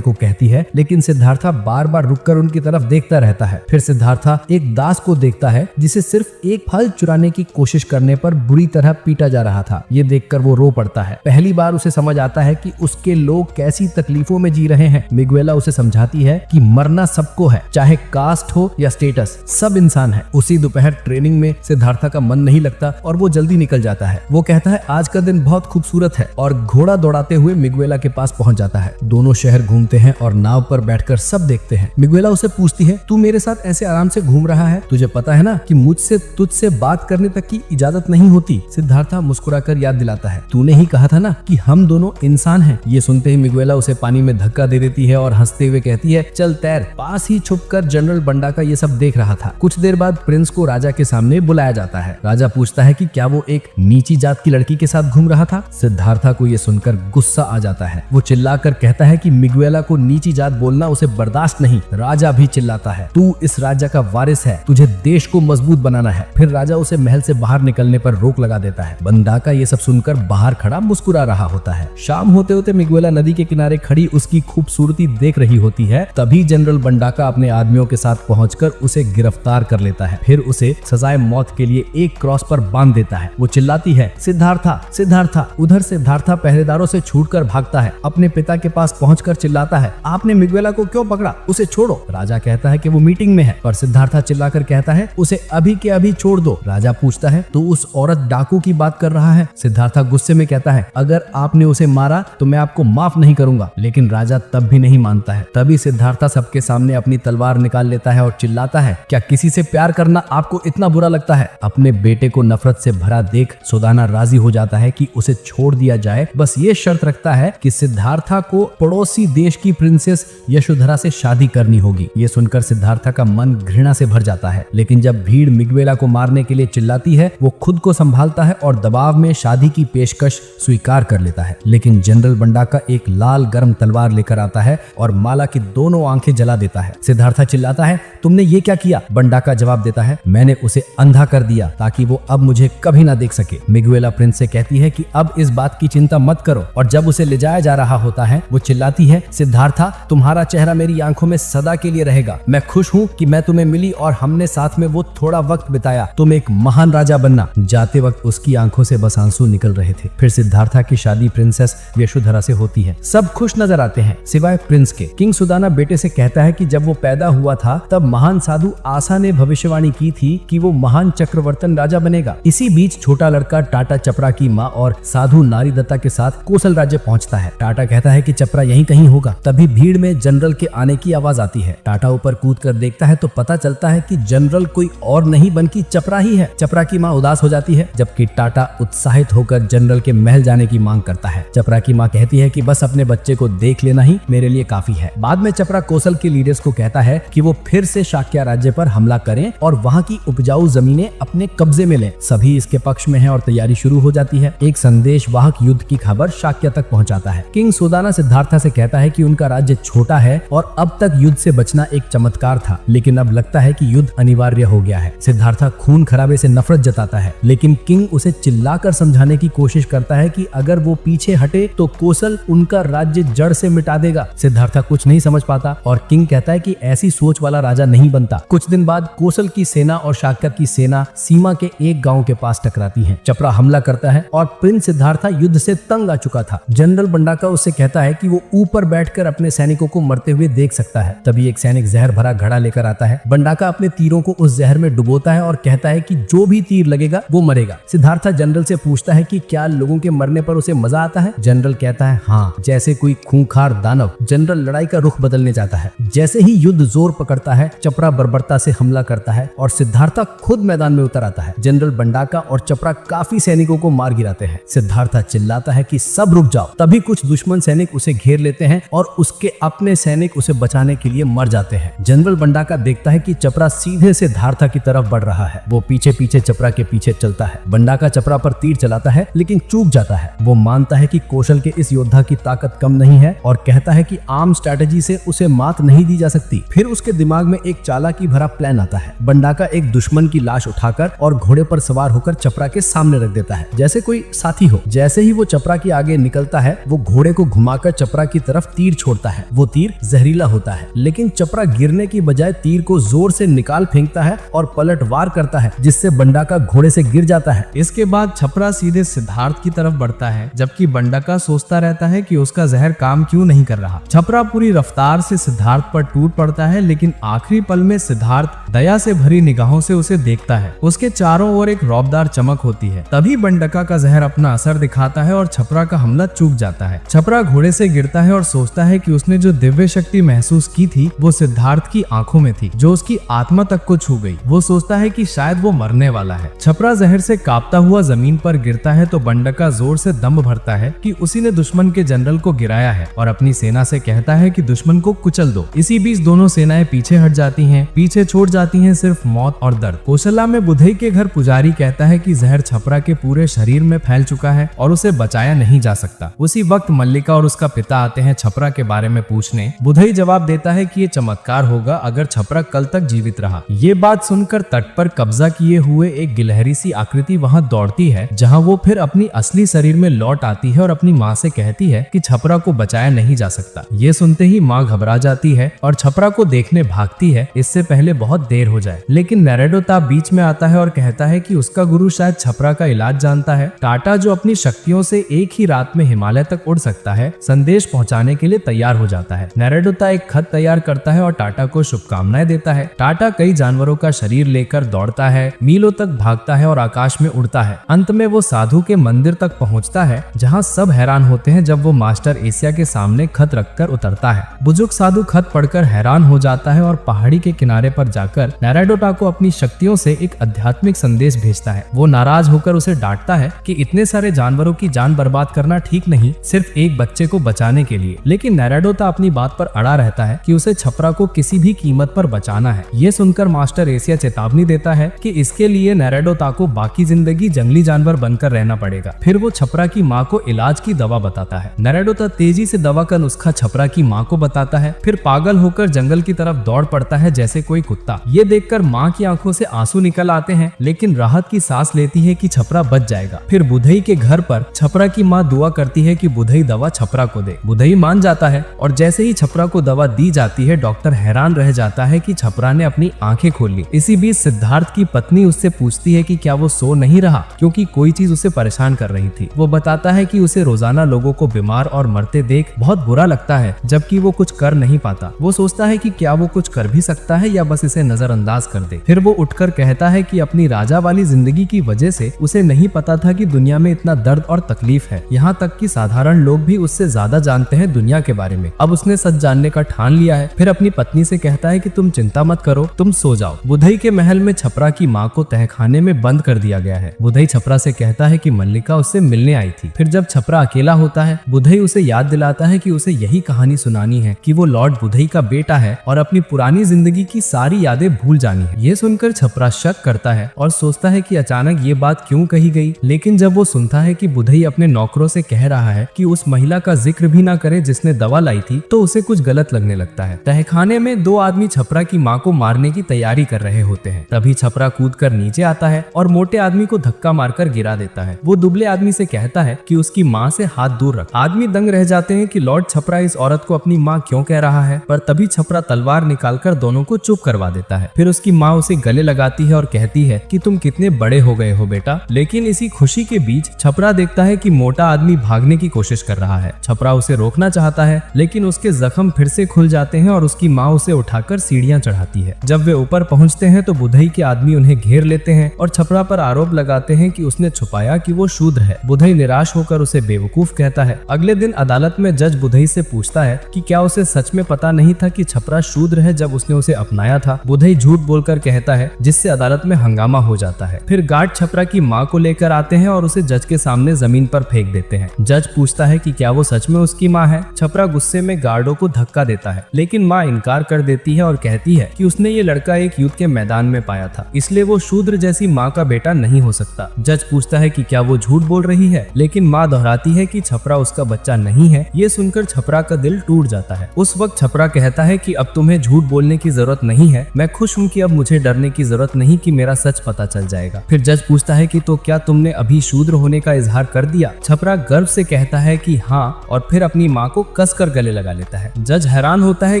को कहती है, लेकिन सिद्धार्था बार बार रुककर उनकी तरफ देखता रहता है। फिर सिद्धार्था एक दास को देखता है जिसे सिर्फ एक फल चुराने की कोशिश करने पर बुरी तरह पीटा जा रहा था। ये देखकर वो रो पड़ता है। पहली बार उसे समझ आता है कि उसके लोग कैसी तकलीफों में जी रहे हैं। मिगुएला उसे समझाती है कि मरना सबको है, चाहे कास्ट हो या स्टेटस, सब इंसान है। उसी दोपहर ट्रेनिंग में सिद्धार्था का मन नहीं लगता और वो जल्दी निकल जाता है। वो कहता है आज का दिन बहुत खूबसूरत है और घोड़ा दौड़ाते हुए मिगुएला के पास पहुंच जाता है। दोनों शहर घूमते हैं और नाव पर बैठकर सब देखते हैं। मिगुएला उसे पूछती है, तू मेरे साथ ऐसे आराम से घूम रहा है, तुझे पता है ना कि मुझसे तुझसे बात करने तक की इजाजत नहीं होती। सिद्धार्था मुस्कुराकर याद दिलाता है, तूने ही कहा था ना कि हम दोनों इंसान हैं। ये सुनते ही मिगुएला उसे पानी में धक्का दे देती है और हंसते हुए कहती है, चल तैर। पास ही छुपकर जनरल बंडाका ये सब देख रहा था। कुछ देर बाद प्रिंस को राजा के सामने बुलाया जाता है। राजा पूछता है कि क्या वो एक नीची जात की लड़की के साथ घूम रहा था। सिद्धार्था को ये सुनकर गुस्सा आ जाता है। वो चिल्लाकर कहता है कि मिगुएला को नीची जात बोलना उसे बर्दाश्त नहीं। राजा भी चिल्लाता है, तू इस राज्य का वारिस है, तुझे देश को मजबूत बनाना है। फिर राजा उसे महल से बाहर निकलने पर रोक लगा देता है। बंडाका ये सब सुनकर बाहर खड़ा मुस्कुरा रहा होता है। शाम होते होते मिगुएला नदी के किनारे खड़ी उसकी खूबसूरती देख रही होती है। तभी जनरल बंडाका अपने आदमियों के साथ पहुंचकर उसे गिरफ्तार कर लेता है। फिर उसे सजाए मौत के लिए एक क्रॉस पर बांध देता है। वो चिल्लाती है, सिद्धार्था सिद्धार्था। उधर सिद्धार्था पहरेदारों से छूटकर भागता है। अपने पिता के पास पहुंचकर चिल्लाता है, आपने मिगुएला को क्यों पकड़ा? उसे छोड़ो। राजा कहता है कि वो मीटिंग में है, पर सिद्धार्था चिल्लाकर कहता है, उसे अभी के अभी छोड़ दो। राजा पूछता है, तो उस औरत डाकू की बात कर रहा है? सिद्धार्था गुस्से में कहता है, अगर आपने उसे मारा तो मैं आपको माफ नहीं करूंगा। लेकिन राजा तब भी नहीं मानता है। तभी सिद्धार्था सबके सामने अपनी तलवार निकाल लेता है और चिल्लाता है, क्या किसी से प्यार करना आपको इतना बुरा लगता है? अपने बेटे को नफरत से भरा देख सुदाना राजी हो जाता है कि उसे छोड़ दिया जाए। बस ये शर्त रखता है कि सिद्धार्था को पड़ोसी देश की प्रिंसेस यशोधरा से शादी करनी होगी। ये सुनकर सिद्धार्था का मन घृणा से भर जाता है। लेकिन जब भीड़ मिगुएला को मारने के लिए चिल्लाती है, वो खुद को संभालता है और दबाव में शादी की पेशकश स्वीकार कर लेता है। लेकिन जनरल बंडाका एक लाल गर्म तलवार लेकर आता है और माला की दोनों आंखें जला देता है। सिद्धार्था चिल्लाता है, तुमने ये क्या किया? बंडाका जवाब देता है, मैंने उसे अंधा कर दिया ताकि वो अब मुझे कभी ना देख सके। मिगुएला प्रिंस से कहती है कि अब इस बात की चिंता मत करो, और जब उसे ले जाया जा रहा होता है वो चिल्लाती है, सिद्धार्था तुम्हारा चेहरा मेरी आंखों में सदा के लिए रहेगा। मैं खुश हूँ कि मैं तुम्हें मिली और हमने साथ में वो थोड़ा वक्त बिताया। तुम एक महान राजा बनना। जाते वक्त उसकी आंखों से बस आंसू निकल रहे थे। फिर सिद्धार्था की शादी प्रिंसेस यशोधरा से होती है। सब खुश नजर आते हैं सिवाय प्रिंस के। किंग सुदाना बेटे से कहता है कि जब वो पैदा हुआ था तब महान साधु आशा ने भविष्यवाणी की थी कि वो महान चक्रवर्तन राजा बनेगा। इसी बीच छोटा लड़का टाटा चपरा की माँ और साधु नारी दत्ता के साथ कोसल राज्य पहुंचता है। टाटा कहता है कि चपरा यहीं कहीं होगा। तभी भीड़ में जनरल के आने की आवाज आती है। टाटा ऊपर कूद कर देखता है तो पता चलता है कि जनरल कोई और नहीं बल्कि चपरा ही है। चपरा की माँ उदास हो जाती है, जबकि टाटा उत्साहित होकर जनरल के महल जाने की मांग करता है। चपरा की माँ कहती है कि बस अपने बच्चे को देख लेना ही मेरे लिए काफी है। बाद में चपरा कोसल के लीडर्स को कहता है कि वो फिर से शाक्य राज्य पर हमला करें और वहाँ की उपजाऊ जमीनें अपने कब्जे में लें। सभी इसके पक्ष में हैं और तैयारी शुरू हो जाती है। एक संदेश वाहक युद्ध की खबर शाक्य तक पहुंचाता है। किंग सुदाना सिद्धार्था से कहता है कि उनका राज्य छोटा है और अब तक युद्ध से बचना एक चमत्कार था, लेकिन अब लगता है कि युद्ध अनिवार्य हो गया है। सिद्धार्था खून खराबे से नफरत जताता है, लेकिन किंग उसे चिल्लाकर समझाने की कोशिश करता है कि अगर वो पीछे हटे तो कोसल उनका राज्य जड़ से मिटा देगा। सिद्धार्था कुछ नहीं समझ पाता और किंग कहता है कि ऐसी सोच वाला राजा नहीं बनता। कुछ दिन बाद कोसल की सेना और शाक्य की सेना सीमा के एक गांव के पास टकराती है। चपरा हमला करता है और प्रिंस सिद्धार्था युद्ध से तंग आ चुका था। जनरल बंडाका उससे कहता है कि वो ऊपर बैठकर अपने सैनिकों को मरते हुए देख सकता है। तभी एक सैनिक जहर भरा घड़ा लेकर आता है। बंडाका अपने तीरों को उस जहर में डुबोता है और कहता है कि जो भी तीर लगेगा वो मरेगा। सिद्धार्था जनरल से पूछता है कि क्या लोगों के मरने पर उसे मजा आता है। जनरल कहता है हाँ, जैसे कोई खूंखार दानव। जनरल लड़ाई का रुख बदलने जाता है। जैसे ही युद्ध जोर पकड़ता है, चपरा बर्बरता से हमला करता है और सिद्धार्था खुद मैदान में उतर आता है। जनरल बंडाका और चपरा काफी सैनिकों को मार गिराते हैं। सिद्धार्था चिल्लाता है कि सब रुक जाओ। तभी कुछ दुश्मन सैनिक उसे घेर लेते हैं और उसके अपने सैनिक उसे बचाने के लिए मर जाते हैं। जनरल बंडाका देखता है कि चपरा सीधे सिद्धार्था की तरफ बढ़ रहा है। वो पीछे पीछे चपरा के पीछे चलता है। बंडाका चपरा पर तीर चलाता है लेकिन चूक जाता है। वो मानता है कि कौशल के इस योद्धा की ताकत कम नहीं है और कहता है कि आम स्ट्रेटजी से उसे मात नहीं दी जा सकती। फिर उसके दिमाग में एक चालाकी भरा प्लान आता है। बंडाका एक दुश्मन की लाश उठाकर और घोड़े पर सवार होकर चपरा के सामने रख देता है, जैसे कोई साथी हो। जैसे ही वो चपरा के आगे निकलता है, वो घोड़े को घुमाकर चपरा की तरफ तीर छोड़ता है। वो तीर जहरीला होता है, लेकिन चपरा गिरने की बजाय तीर को जोर से निकाल फेंकता है और पलटवार करता है, जिससे बंडाका घोड़े से गिर जाता है। इसके बाद छपरा सीधे सिद्धार्थ की तरफ बढ़ता है, जबकि बंडाका सोचता रहता है कि उसका जहर काम क्यों नहीं कर रहा। छपरा पूरी रफ्तार से सिद्धार्थ पर टूट पड़ता है, लेकिन आखिरी पल में सिद्धार्थ दया से भरी निगाहों से उसे देखता है। उसके चारों ओर एक रौबदार चमक होती है। तभी बंडाका का जहर अपना असर दिखाता है और छपरा का हमला चूक जाता है। छपरा घोड़े से गिरता है और सोचता है कि उसने जो दिव्य शक्ति महसूस की थी वो सिद्धार्थ की आंखों में थी, जो उसकी आत्मा तक को छू गई। वो सोचता है कि शायद वो मरने वाला है। छपरा जहर से कांपता हुआ जमीन पर गिरता है तो बंडाका जोर से दम भरता है कि उसी ने दुश्मन के जनरल को गिराया है और अपनी सेना से कहता है कि दुश्मन को कुचल दो। इसी बीच दोनों सेनाएं पीछे हट जाती हैं। पीछे छोड़ जाती हैं सिर्फ मौत और दर्द। कौशला में बुधई के घर पुजारी कहता है कि जहर छपरा के पूरे शरीर में फैल चुका है और उसे बचाया नहीं जा सकता। उसी वक्त मल्लिका और उसका पिता आते हैं छपरा के बारे में पूछने। बुधई जवाब देता है कि ये चमत्कार होगा अगर छपरा कल तक जीवित रहा। ये बात सुनकर तट पर कब्जा किए हुए एक गिलहरी सी आकृति वहां दौड़ती है, जहां वो फिर अपनी असली शरीर में लौट आती है और अपनी माँ से कहती है कि छपरा को बचाया नहीं जा सकता। ये सुनते ही माँ घबरा जाती है और छपरा को देखने भागती है, इससे पहले बहुत देर हो जाए। लेकिन नरेडोता बीच में आता है और कहता है कि उसका गुरु शायद छपरा का इलाज जानता है। टाटा, जो अपनी शक्तियों से एक ही रात में हिमालय तक उड़ सकता है, संदेश पहुंचाने के लिए तैयार हो जाता है। नरेडोता एक खत तैयार करता है और टाटा को शुभकामनाएं देता है। टाटा कई जानवरों का शरीर लेकर दौड़ता है, मीलों तक भागता है और आकाश में उड़ता है। अंत में वो साधु के मंदिर तक पहुंचता है, जहां सब हैरान होते हैं जब वो मास्टर एशिया के सामने खत रखकर उतरता है। बुजुर्ग साधु खत पढ़कर हैरान हो जाता है और पहाड़ी के किनारे पर जाकर नरेडोटा को अपनी शक्तियों से एक आध्यात्मिक संदेश भेजता है। वो नाराज होकर उसे डांटता है कि इतने सारे जानवरों की जान बर्बाद करना ठीक नहीं, सिर्फ एक बच्चे को बचाने के लिए। लेकिन नरेडोता अपनी बात पर अड़ा रहता है कि उसे छपरा को किसी भी कीमत पर बचाना है। ये सुनकर मास्टर एशिया चेतावनी देता है कि इसके लिए नरेडोता को बाकी जिंदगी जंगली जानवर बनकर रहना पड़ेगा। फिर वो छपरा की माँ को इलाज की दवा बताता है। नरेडोता तेजी से दवा का नुस्खा छपरा की माँ को बताता है, फिर पागल होकर जंगल की तरफ दौड़ पड़ता है जैसे कोई कुत्ता। ये देखकर माँ की आंखों से आंसू निकल आते हैं, लेकिन राहत की सांस लेती है कि छपरा बच जाएगा। फिर बुधई के घर पर छपरा की माँ दुआ करती है कि बुधई दवा छपरा को दे। बुधई मान जाता है और जैसे ही छपरा को दवा दी जाती है, डॉक्टर हैरान रह जाता है कि छपरा ने अपनी आंखें खोल ली। इसी बीच सिद्धार्थ की पत्नी उससे पूछती है कि क्या वो सो नहीं रहा, क्योंकि कोई चीज उसे परेशान कर रही थी। वो बताता है कि उसे रोजाना लोगों को बीमार और मरते देख बहुत बुरा लगता है, जबकि वो कुछ कर नहीं पाता। वो सोचता है कि क्या वो कुछ कर भी सकता है या बस इसे नजरअंदाज कर दे। फिर वो उठकर कहता है कि अपनी राजा वाली जिंदगी की वजह से उसे नहीं पता था कि दुनिया में इतना दर्द और तकलीफ है। यहाँ तक कि साधारण लोग भी उससे ज्यादा जानते हैं दुनिया के बारे में। अब उसने सच जानने का ठान लिया है। फिर अपनी पत्नी से कहता है कि तुम चिंता मत करो, तुम सो जाओ। बुधई के महल में छपरा की माँ को तहखाने में बंद कर दिया गया है। बुधई छपरा से कहता है कि मल्लिका उससे मिलने आई थी। फिर जब छपरा अकेला होता है, बुधई उसे याद दिलाता है कि उसे यही कहानी सुनानी है कि वो लॉर्ड बुधई का बेटा है और अपनी पुरानी जिंदगी की सारी यादें भूल जानी है। ये सुनकर छपरा शक करता है और सोचता है कि अचानक ये बात क्यों कही गई। लेकिन जब वो सुनता है कि बुधई अपने नौकरों से कह रहा है कि उस महिला का जिक्र भी ना करे जिसने दवा लाई थी, तो उसे कुछ गलत लगने लगता है। तहखाने में दो आदमी छपरा की माँ को मारने की तैयारी कर रहे होते हैं। तभी छपरा कूदकर नीचे आता है और मोटे आदमी को धक्का मारकर गिरा देता है। वो दुबले आदमी से कहता है कि उसकी माँ से हाथ दूर रख। आदमी दंग रह जाते हैं कि लॉर्ड छपरा इस औरत को अपनी माँ क्यों कह रहा है, पर तभी छपरा तलवार निकालकर दोनों को चुप करवा देता है। फिर उसकी माँ उसे गले लगाती है और कहती है कि तुम कितने बड़े हो गए हो बेटा। लेकिन इसी खुशी के बीच छपरा देखता है कि मोटा आदमी भागने की कोशिश कर रहा है। छपरा उसे रोकना चाहता है, लेकिन उसके जख्म फिर से खुल जाते हैं और उसकी माँ उसे उठाकर सीढ़ियां चढ़ाती है। जब वे ऊपर पहुंचते हैं तो बुधई के आदमी उन्हें घेर लेते हैं और छपरा पर आरोप लगाते हैं कि उसने छुपाया कि वो शूद्र है। बुधई निराश होकर उसे बेवकूफ कहता है। अगले दिन अदालत में जज बुधई से पूछता है कि क्या उसे सच में पता नहीं था कि छपरा शूद्र है जब उसने उसे अपनाया था। बुधई झूठ बोलकर कहता है, जिससे अदालत में हंगामा हो जाता है। फिर गार्ड छपरा की माँ को लेकर आते हैं और उसे जज के सामने जमीन पर फेंक देते हैं। जज पूछता है कि क्या वो सच में उसकी माँ है। छपरा गुस्से में गार्डों को धक्का देता है, लेकिन माँ इनकार कर देती है और कहती है कि उसने ये लड़का एक युद्ध के मैदान में पाया था, इसलिए वो शूद्र जैसी माँ का बेटा नहीं हो सकता। जज पूछता है कि क्या वो झूठ बोल रही है, लेकिन माँ दोहराती है कि छपरा उसका बच्चा नहीं है। ये सुनकर छपरा का दिल टूट जाता है। उस वक्त छपरा कहता है कि अब तुम्हें झूठ बोलने की जरूरत नहीं है, मैं खुश हूँ कि अब मुझे डरने की जरूरत नहीं कि मेरा सच पता चल जाएगा। फिर जज पूछता है कि तो क्या तुमने अभी शूद्र होने का इजहार कर दिया। छपरा गर्व से कहता है कि हाँ, और फिर अपनी माँ को कसकर गले लगा लेता है। जज हैरान होता है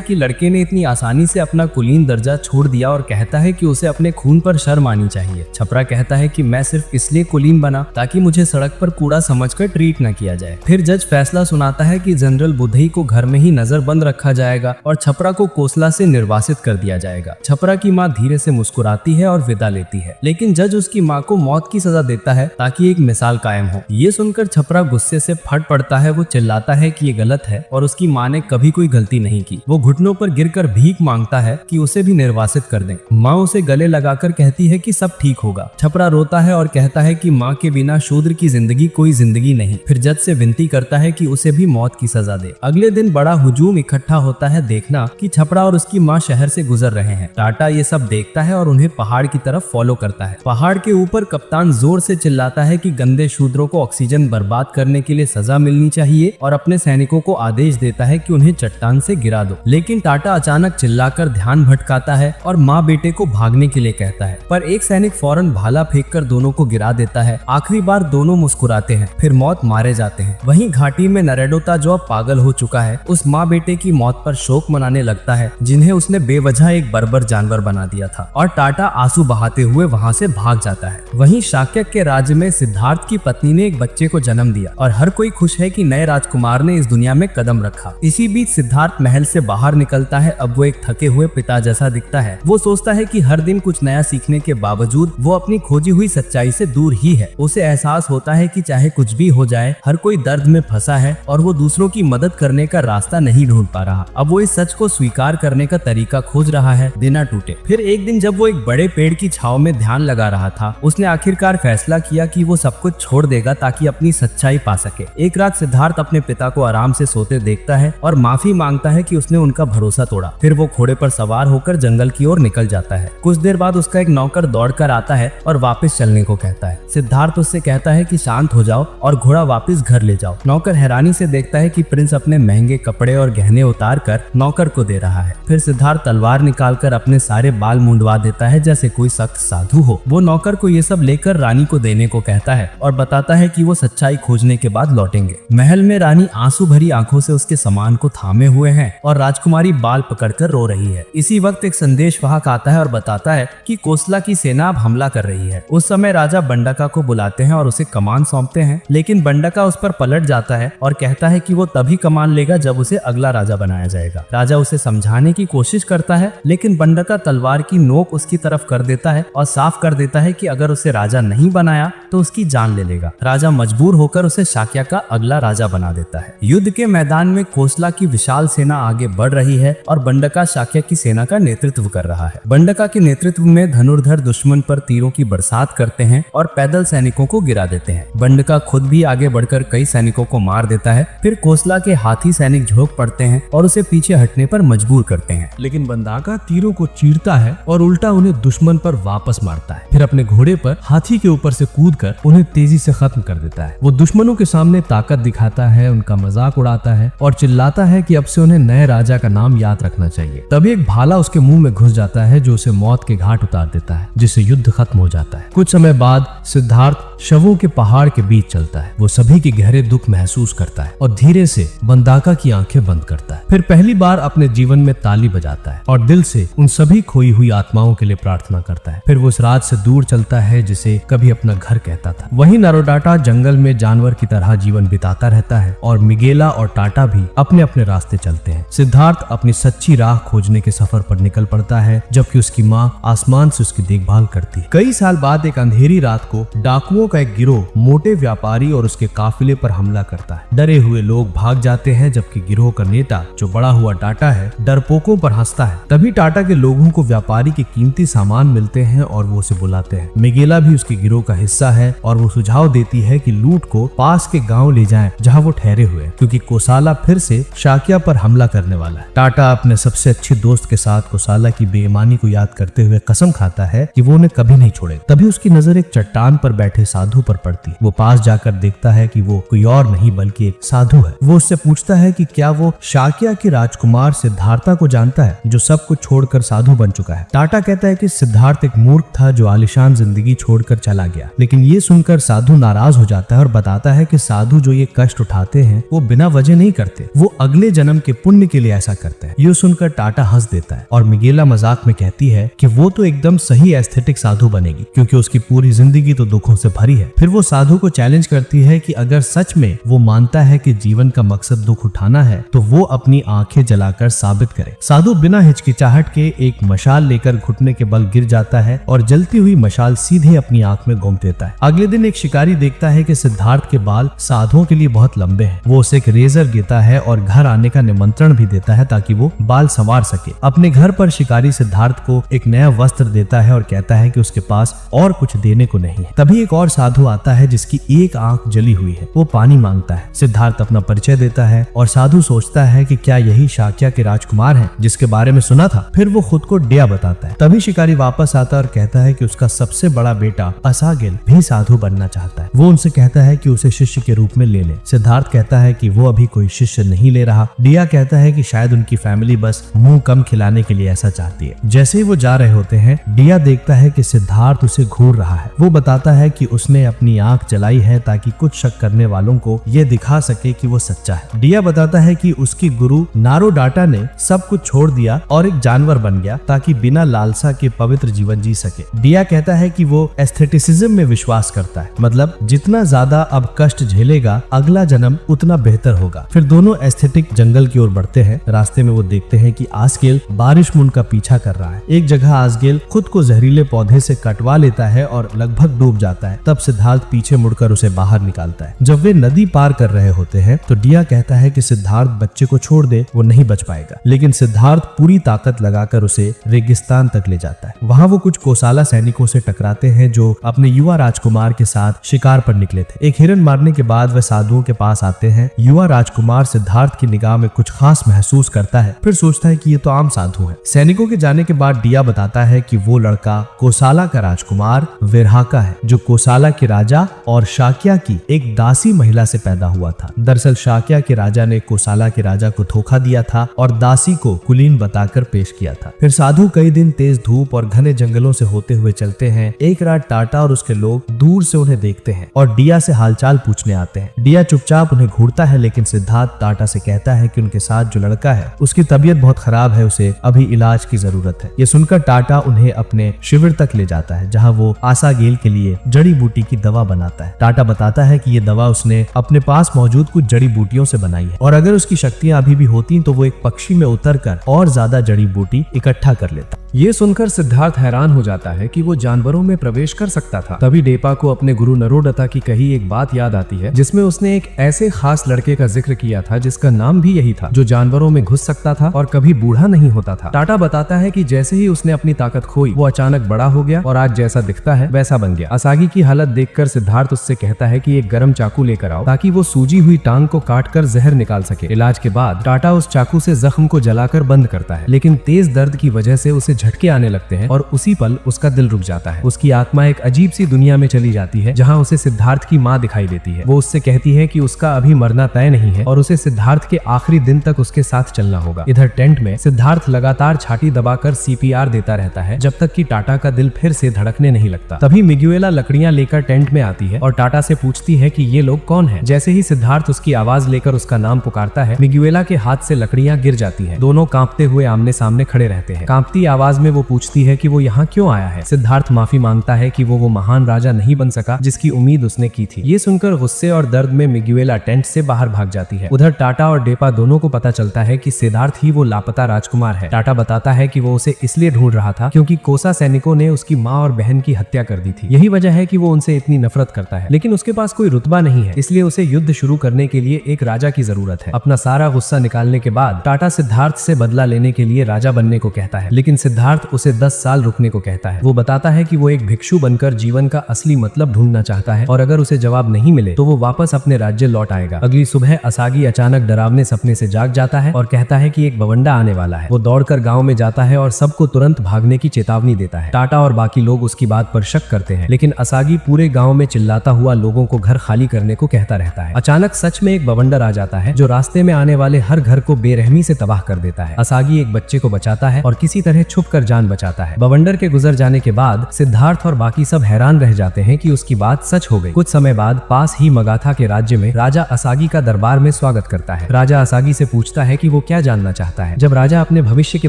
कि लड़के ने इतनी आसानी से अपना कुलीन दर्जा छोड़ दिया और कहता है कि उसे अपने खून पर शर्म आनी चाहिए। छपरा कहता है कि मैं सिर्फ इसलिए कुलीन बना ताकि मुझे सड़क पर कूड़ा समझकर ट्रीट न किया जाए। फिर जज फैसला सुनाता है कि जनरल बुधई को घर में ही नजरबंद रखा जाएगा और छपरा को कोसला से निर्वासित कर दिया जाएगा। छपरा की माँ धीरे से मुस्कुराती है और विदा लेती है, लेकिन जज उसकी माँ को मौत की सजा देता है ताकि एक मिसाल कायम हो। ये सुनकर छपरा गुस्से से फट पड़ता है। वो चिल्लाता है कि ये गलत है और उसकी माँ ने कभी कोई गलती नहीं की। वो घुटनों पर गिरकर भीख मांगता है कि उसे भी निर्वासित कर दें। माँ उसे गले लगाकर कहती है कि सब ठीक होगा। छपरा रोता है और कहता है कि माँ के बिना शूद्र की जिंदगी कोई जिंदगी नहीं। फिर जज से विनती करता है कि उसे भी मौत की सजा दे। अगले दिन बड़ा हुजूम इकट्ठा होता है देखना कि छपरा और उसकी माँ शहर से गुजर रहे हैं। टाटा ये सब देखता है और उन्हें पहाड़ की तरफ फॉलो करता है। पहाड़ के ऊपर कप्तान जोर से चिल्लाता है कि गंदे शूद्रों को ऑक्सीजन बर्बाद करने के लिए सजा मिलनी चाहिए और अपने सैनिकों को आदेश देता है कि उन्हें चट्टान से गिरा दो। लेकिन टाटा अचानक चिल्लाकर ध्यान भटकाता है और माँ बेटे को भागने के लिए कहता है, पर एक सैनिक फौरन भाला फेंककर दोनों को गिरा देता है। आखिरी बार दोनों मुस्कुराते हैं, फिर मौत मारे जाते हैं। वहीं घाटी में नरेडोता जो अब पागल हो चुका है, उस माँ बेटे की मौत पर शोक मनाने लगता है जिन्हें उसने बेवजह एक बर्बर जानवर बना दिया था, और टाटा आंसू बहाते हुए वहाँ से भाग जाता है। वहीं शाक्यक के राज्य में सिद्धार्थ की पत्नी ने एक बच्चे को जन्म दिया और हर कोई खुश है कि नए राजकुमार ने इस दुनिया में कदम रखा। इसी बीच सिद्धार्थ महल से बाहर निकलता है। अब वो एक थके हुए पिता जैसा दिखता है। वो सोचता है कि हर दिन कुछ नया सीखने के बावजूद वो अपनी खोजी हुई सच्चाई से दूर ही है। उसे एहसास होता है कि चाहे कुछ भी हो जाए, हर कोई दर्द में फंसा है और वो दूसरों की मदद करने का रास्ता नहीं ढूंढ पा रहा। अब वो इस सच को स्वीकार करने का तरीका खोज रहा है बिना टूटे। फिर एक दिन जब वो एक बड़े पेड़ की छाव में ध्यान लगा रहा था, उसने आखिरकार फैसला किया कि वो सब कुछ छोड़ देगा ताकि अपनी सच्चाई पा सके। एक रात सिद्धार्थ अपने पिता को आराम से सोते देखता है और माफी मांगता है कि उसने उनका भरोसा तोड़ा। फिर वो घोड़े पर सवार होकर जंगल की ओर निकल जाता है। कुछ देर बाद उसका एक नौकर दौड़कर आता है और वापस चलने को कहता है। सिद्धार्थ उससे कहता है कि शांत हो जाओ और घोड़ा वापस घर ले जाओ। नौकर हैरानी से देखता है कि प्रिंस अपने महंगे कपड़े और गहने उतार कर नौकर को दे रहा है। फिर सिद्धार्थ तलवार निकालकर अपने सारे बाल मुंडवा देता है जैसे कोई सख्त साधु हो। वो नौकर को ये सब लेकर रानी को देने को कहता है और बताता है कि वो सच्चाई खोजने के बाद लौटेंगे। महल में रानी आंसू भरी आंखों से उसके सामान को थामे हुए हैं और राजकुमारी बाल पकड़कर रो रही है। इसी वक्त एक संदेशवाहक आता है और बताता है कि कोसला की सेना अब हमला कर रही है। उस समय राजा बंडका को बुलाते हैं और उसे कमान सौंपते हैं, लेकिन बंडका उस पर पलट जाता है और कहता है कि वो तभी कमान लेगा जब उसे अगला राजा बनाया जाएगा। राजा उसे समझाने की कोशिश करता है, लेकिन बंडका तलवार की नोक उसकी तरफ कर देता है और साफ कर देता है कि अगर उसे राजा नहीं बनाया तो उसकी जान ले लेगा। राजा मजबूर होकर उसे शाक्या का अगला राजा बना देता है। युद्ध के मैदान में कोसला की विशाल सेना आगे बढ़ रही है और बंडका शाक्या की सेना का नेतृत्व कर रहा है। बंडका के नेतृत्व में धनुर्धर दुश्मन पर तीरों की बरसात करते हैं और पैदल सैनिकों को गिरा देते हैं। बंडका खुद भी आगे बढ़कर कई सैनिकों को मार देता है। फिर कोसला के हाथी सैनिक झोंक पड़ते हैं और उसे पीछे हटने पर मजबूर करते हैं, लेकिन बंडका तीरों को चीरता है और उल्टा उन्हें दुश्मन पर वापस मारता है। फिर अपने घोड़े पर हाथी के ऊपर से कूदकर उन्हें तेजी से खत्म कर देता है। वो दुश्मनों के सामने ताकत दिखाता है, उनका मजाक उड़ाता है और चिल्लाता है कि अब से उन्हें नए राजा का नाम याद रखना चाहिए। तभी एक भाला उसके मुंह में घुस जाता है जो उसे मौत के घाट उतार देता है, जिससे युद्ध खत्म हो जाता है। कुछ समय बाद सिद्धार्थ शवों के पहाड़ के बीच चलता है। वो सभी के गहरे दुख महसूस करता है और धीरे से मंदाका की आंखें बंद करता है। फिर पहली बार अपने जीवन में ताली बजाता है और दिल से उन सभी खोई हुई आत्माओं के लिए प्रार्थना करता है। फिर वो उस रात से दूर चलता है जिसे कभी अपना घर कहता था। वहीं नारुडाटा जंगल में जानवर की तरह जीवन बिताता रहता है और मिगेला और टाटा भी अपने अपने रास्ते चलते हैं। सिद्धार्थ अपनी सच्ची राह खोजने के सफर पर निकल पड़ता है, जबकि उसकी माँ आसमान से उसकी देखभाल करती है। कई साल बाद एक अंधेरी रात को डाकुओं का एक गिरोह मोटे व्यापारी और उसके काफिले पर हमला करता है। डरे हुए लोग भाग जाते हैं, जबकि गिरोह का नेता जो बड़ा हुआ टाटा है डरपोकों पर हंसता है। तभी टाटा के लोगों को व्यापारी के कीमती सामान मिलते हैं और वो उसे बुलाते हैं। मिगेला भी उसके गिरोह का हिस्सा है और वो सुझाव देती है कि लूट को पास के गांव ले जाएं जहां वो ठहरे हुए हैं, क्योंकि कोसाला फिर से शाक्या पर हमला करने वाला है। टाटा अपने सबसे अच्छे दोस्त के साथ कोसाला की बेईमानी को याद करते हुए कसम खाता है कि वो उन्हें कभी नहीं छोड़ेगा। तभी उसकी नजर एक चट्टान पर बैठे साधु पर पड़ती है। वो पास जाकर देखता है कि वो कोई और नहीं बल्कि एक साधु है। वो उससे पूछता है कि क्या वो शाक्या के राजकुमार सिद्धार्था को जानता है, जो सब कुछ छोड़कर साधु बन चुका है। टाटा कहता है कि सिद्धार्थ एक मूर्ख था जो आलिशान जिंदगी छोड़कर चला गया। लेकिन ये सुनकर साधु नाराज हो जाता है और बताता है कि साधु जो ये कष्ट उठाते हैं वो बिना वजह नहीं करते, वो अगले जन्म के पुण्य के लिए ऐसा करते हैं। ये सुनकर टाटा हंस देता है और मिगेला मजाक में कहती है कि वो तो एकदम सही एस्थेटिक साधु बनेगी, क्योंकि उसकी पूरी जिंदगी तो दुखों से भरी है। फिर वो साधु को चैलेंज करती है कि अगर सच में वो मानता है कि जीवन का मकसद दुख उठाना है तो वो अपनी आंखें जलाकर साबित करे। साधु बिना हिचकिचाहट के एक मशाल लेकर घुटने के बल गिर जाता है और जलती हुई मशाल सीधे अपनी आंख में घूम देता है। अगले दिन एक शिकारी देखता है कि सिद्धार्थ के बाल साधुओं के लिए बहुत लंबे हैं। वो उसे एक रेजर देता है और घर आने का निमंत्रण भी देता है ताकि वो बाल संवार सके। अपने घर पर शिकारी सिद्धार्थ को एक नया वस्त्र देता है और कहता है कि उसके पास और कुछ देने को नहीं है। तभी एक और साधु आता है जिसकी एक आंख जली हुई है। वो पानी मांगता है। सिद्धार्थ अपना परिचय देता है और साधु सोचता है कि क्या यही शाक्या के राजकुमार हैं जिसके बारे में सुना था। फिर वो खुद को डिया बताता है। तभी शिकारी वापस आता है और कहता है कि उसका सबसे बड़ा बेटा असागिल भी साधु बनना चाहता है। वो उनसे कहता है कि उसे शिष्य के रूप में ले ले। सिद्धार्थ कहता है कि वो अभी कोई शिष्य नहीं ले रहा। डिया कहता है कि शायद उनकी फैमिली बस मुंह कम खिलाने के लिए ऐसा चाहती है। जैसे ही वो जा रहे होते हैं, डिया देखता है कि सिद्धार्थ उसे घूर रहा है। वो बताता है कि उसने अपनी आंख जलाई है ताकि कुछ शक करने वालों को ये दिखा सके कि वो सच्चा है। डिया बताता है कि उसकी गुरु नारुडाटा ने सब कुछ छोड़ दिया और एक जानवर बन गया ताकि बिना लालसा के पवित्र जीवन जी सके। डिया कहता है कि वो एस्थेटिसिज्म में विश्वास करता है, मतलब जितना ज्यादा अब कष्ट झेलेगा अगला जन्म उतना बेहतर होगा। फिर दोनों एस्थेटिक जंगल की ओर बढ़ते हैं। रास्ते में वो देखते हैं कि आसगेल बारिश मुंड का पीछा कर रहा है। एक जगह आसगेल खुद को जहरीले पौधे से कटवा लेता है और लगभग डूब जाता है। तब सिद्धार्थ पीछे मुड़कर उसे बाहर निकालता है। जब वे नदी पार कर रहे होते हैं तो डिया कहता है कि सिद्धार्थ बच्चे को छोड़ दे, वो नहीं बच पाएगा। लेकिन सिद्धार्थ पूरी ताकत लगाकर उसे रेगिस्तान तक ले जाता है। वहाँ वो कुछ कोसाला सैनिकों से टकराते हैं जो अपने युवा राजकुमार के साथ शिकार पर निकले थे। एक हिरन मारने के बाद वे साधुओं के पास आते हैं। युवा राजकुमार सिद्धार्थ की निगाह में कुछ खास महसूस करता है, फिर सोचता है कि ये तो आम साधु है। सैनिकों के जाने के बाद डिया बताता है कि वो लड़का कोसाला का राजकुमार विरहाका है, जो कोसाला के राजा और शाक्या की एक दासी महिला से पैदा हुआ था। दरअसल शाक्या के राजा ने कोसाला के राजा को धोखा दिया था और दासी को कुलीन बताकर पेश किया था। फिर साधु कई दिन तेज धूप और घने जंगलों से होते हुए चलते हैं। एक रात टाटा और उसके लोग दूर से उन्हें देखते हैं और डिया से हालचाल पूछने आते हैं। डिया चुपचाप उन्हें घूरता है, लेकिन सिद्धार्थ टाटा से कहता है कि उनके साथ जो लड़का है उसकी तबीयत बहुत खराब है, उसे अभी इलाज की जरूरत है। ये सुनकर टाटा उन्हें अपने शिविर तक ले जाता है जहाँ वो आसागेल के लिए जड़ी बूटी की दवा बनाता है। टाटा बताता है कि ये दवा उसने अपने पास मौजूद कुछ जड़ी बूटियों से बनाई है और अगर उसकी शक्तियां अभी भी होती तो वो एक पक्षी में उतरकर और ज्यादा जड़ी बूटी इकट्ठा कर लेता। ये सुनकर सिद्धार्थ हैरान हो जाता है कि वो जानवरों में प्रवेश कर सकता था। तभी डेपा को अपने गुरु नरोडता की कही एक बात याद आती है जिसमें उसने एक ऐसे खास लड़के का जिक्र किया था जिसका नाम भी यही था, जो जानवरों में घुस सकता था और कभी बूढ़ा नहीं होता था। टाटा बताता है कि जैसे ही उसने अपनी ताकत खोई वो अचानक बड़ा हो गया और आज जैसा दिखता है वैसा बन गया। असागी की हालत देखकर सिद्धार्थ उससे कहता है कि एक गर्म चाकू लेकर आओ ताकि वो सूजी हुई टांग को काटकर जहर निकाल सके। इलाज के बाद टाटा उस चाकू से जख्म को जलाकर बंद करता है, लेकिन तेज दर्द की वजह से उसे झटके आने लगते हैं और उसी पल उसका दिल रुक जाता है। उसकी आत्मा एक अजीब सी दुनिया में चली जाती है जहाँ उसे सिद्धार्थ की माँ दिखाई देती है। वो उससे कहती है कि उसका अभी मरना तय नहीं है और उसे सिद्धार्थ के आखिरी दिन तक उसके साथ चलना होगा। इधर टेंट में सिद्धार्थ लगातार छाती दबाकर CPR देता रहता है जब तक कि टाटा का दिल फिर से धड़कने नहीं लगता। तभी मिगुएला लकड़ियां लेकर टेंट में आती है और टाटा से पूछती है कि ये लोग कौन हैं। जैसे ही सिद्धार्थ उसकी आवाज लेकर उसका नाम पुकारता है, मिगुएला के हाथ से लकड़ियां गिर जाती हैं। दोनों कांपते हुए आमने सामने खड़े रहते हैं। कांपती आवाज में वो पूछती है कि वो यहाँ क्यों आया है। सिद्धार्थ माफी मांगता है कि वो महान राजा नहीं बन सका जिसकी उम्मीद उसने की थी। ये सुनकर गुस्से और दर्द में मिगुएला टेंट से बाहर भाग जाती है। उधर टाटा और डेपा दोनों को पता चलता है कि सिद्धार्थ ही वो लापता राजकुमार है। टाटा बताता है कि वो उसे इसलिए ढूंढ रहा था क्योंकि कोसा सैनिकों ने उसकी माँ और बहन की हत्या कर दी थी। यही वजह है कि वो उनसे इतनी नफरत करता है, लेकिन उसके पास कोई रुतबा नहीं है, इसलिए उसे युद्ध शुरू करने के लिए एक राजा की जरूरत है। अपना सारा गुस्सा निकालने के बाद टाटा सिद्धार्थ से बदला लेने के लिए राजा बनने को कहता है, लेकिन सिद्धार्थ उसे 10 साल रुकने को कहता है। वो बताता है कि वो एक भिक्षु बनकर जीवन का असली मतलब ढूंढना चाहता है और अगर उसे जवाब नहीं मिले तो वो वापस अपने राज्य लौट आएगा। अगली सुबह असागी अचानक डरावने सपने से जाग जाता है और कहता है कि एक बवंडा आने वाला है। वो दौड़कर गांव में जाता है और सबको तुरंत भागने की चेतावनी देता है। टाटा और बाकी लोग उसकी बात पर शक करते हैं, लेकिन असागी पूरे गांव में चिल्लाता हुआ लोगों को घर खाली करने को कहता रहता है। अचानक सच में एक बवंडर आ जाता है जो रास्ते में आने वाले हर घर को बेरहमी से तबाह कर देता है। असागी एक बच्चे को बचाता है और किसी तरह छुपकर जान बचाता है। बवंडर के गुजर जाने के बाद सिद्धार्थ और बाकी सब हैरान रह जाते हैं कि उसकी बात सच हो गई। कुछ समय बाद पास ही मगाथा के राज्य में राजा असागी का दरबार में स्वागत करता है। राजा असागी से पूछता है कि वो क्या जानना चाहता है। जब राजा अपने भविष्य के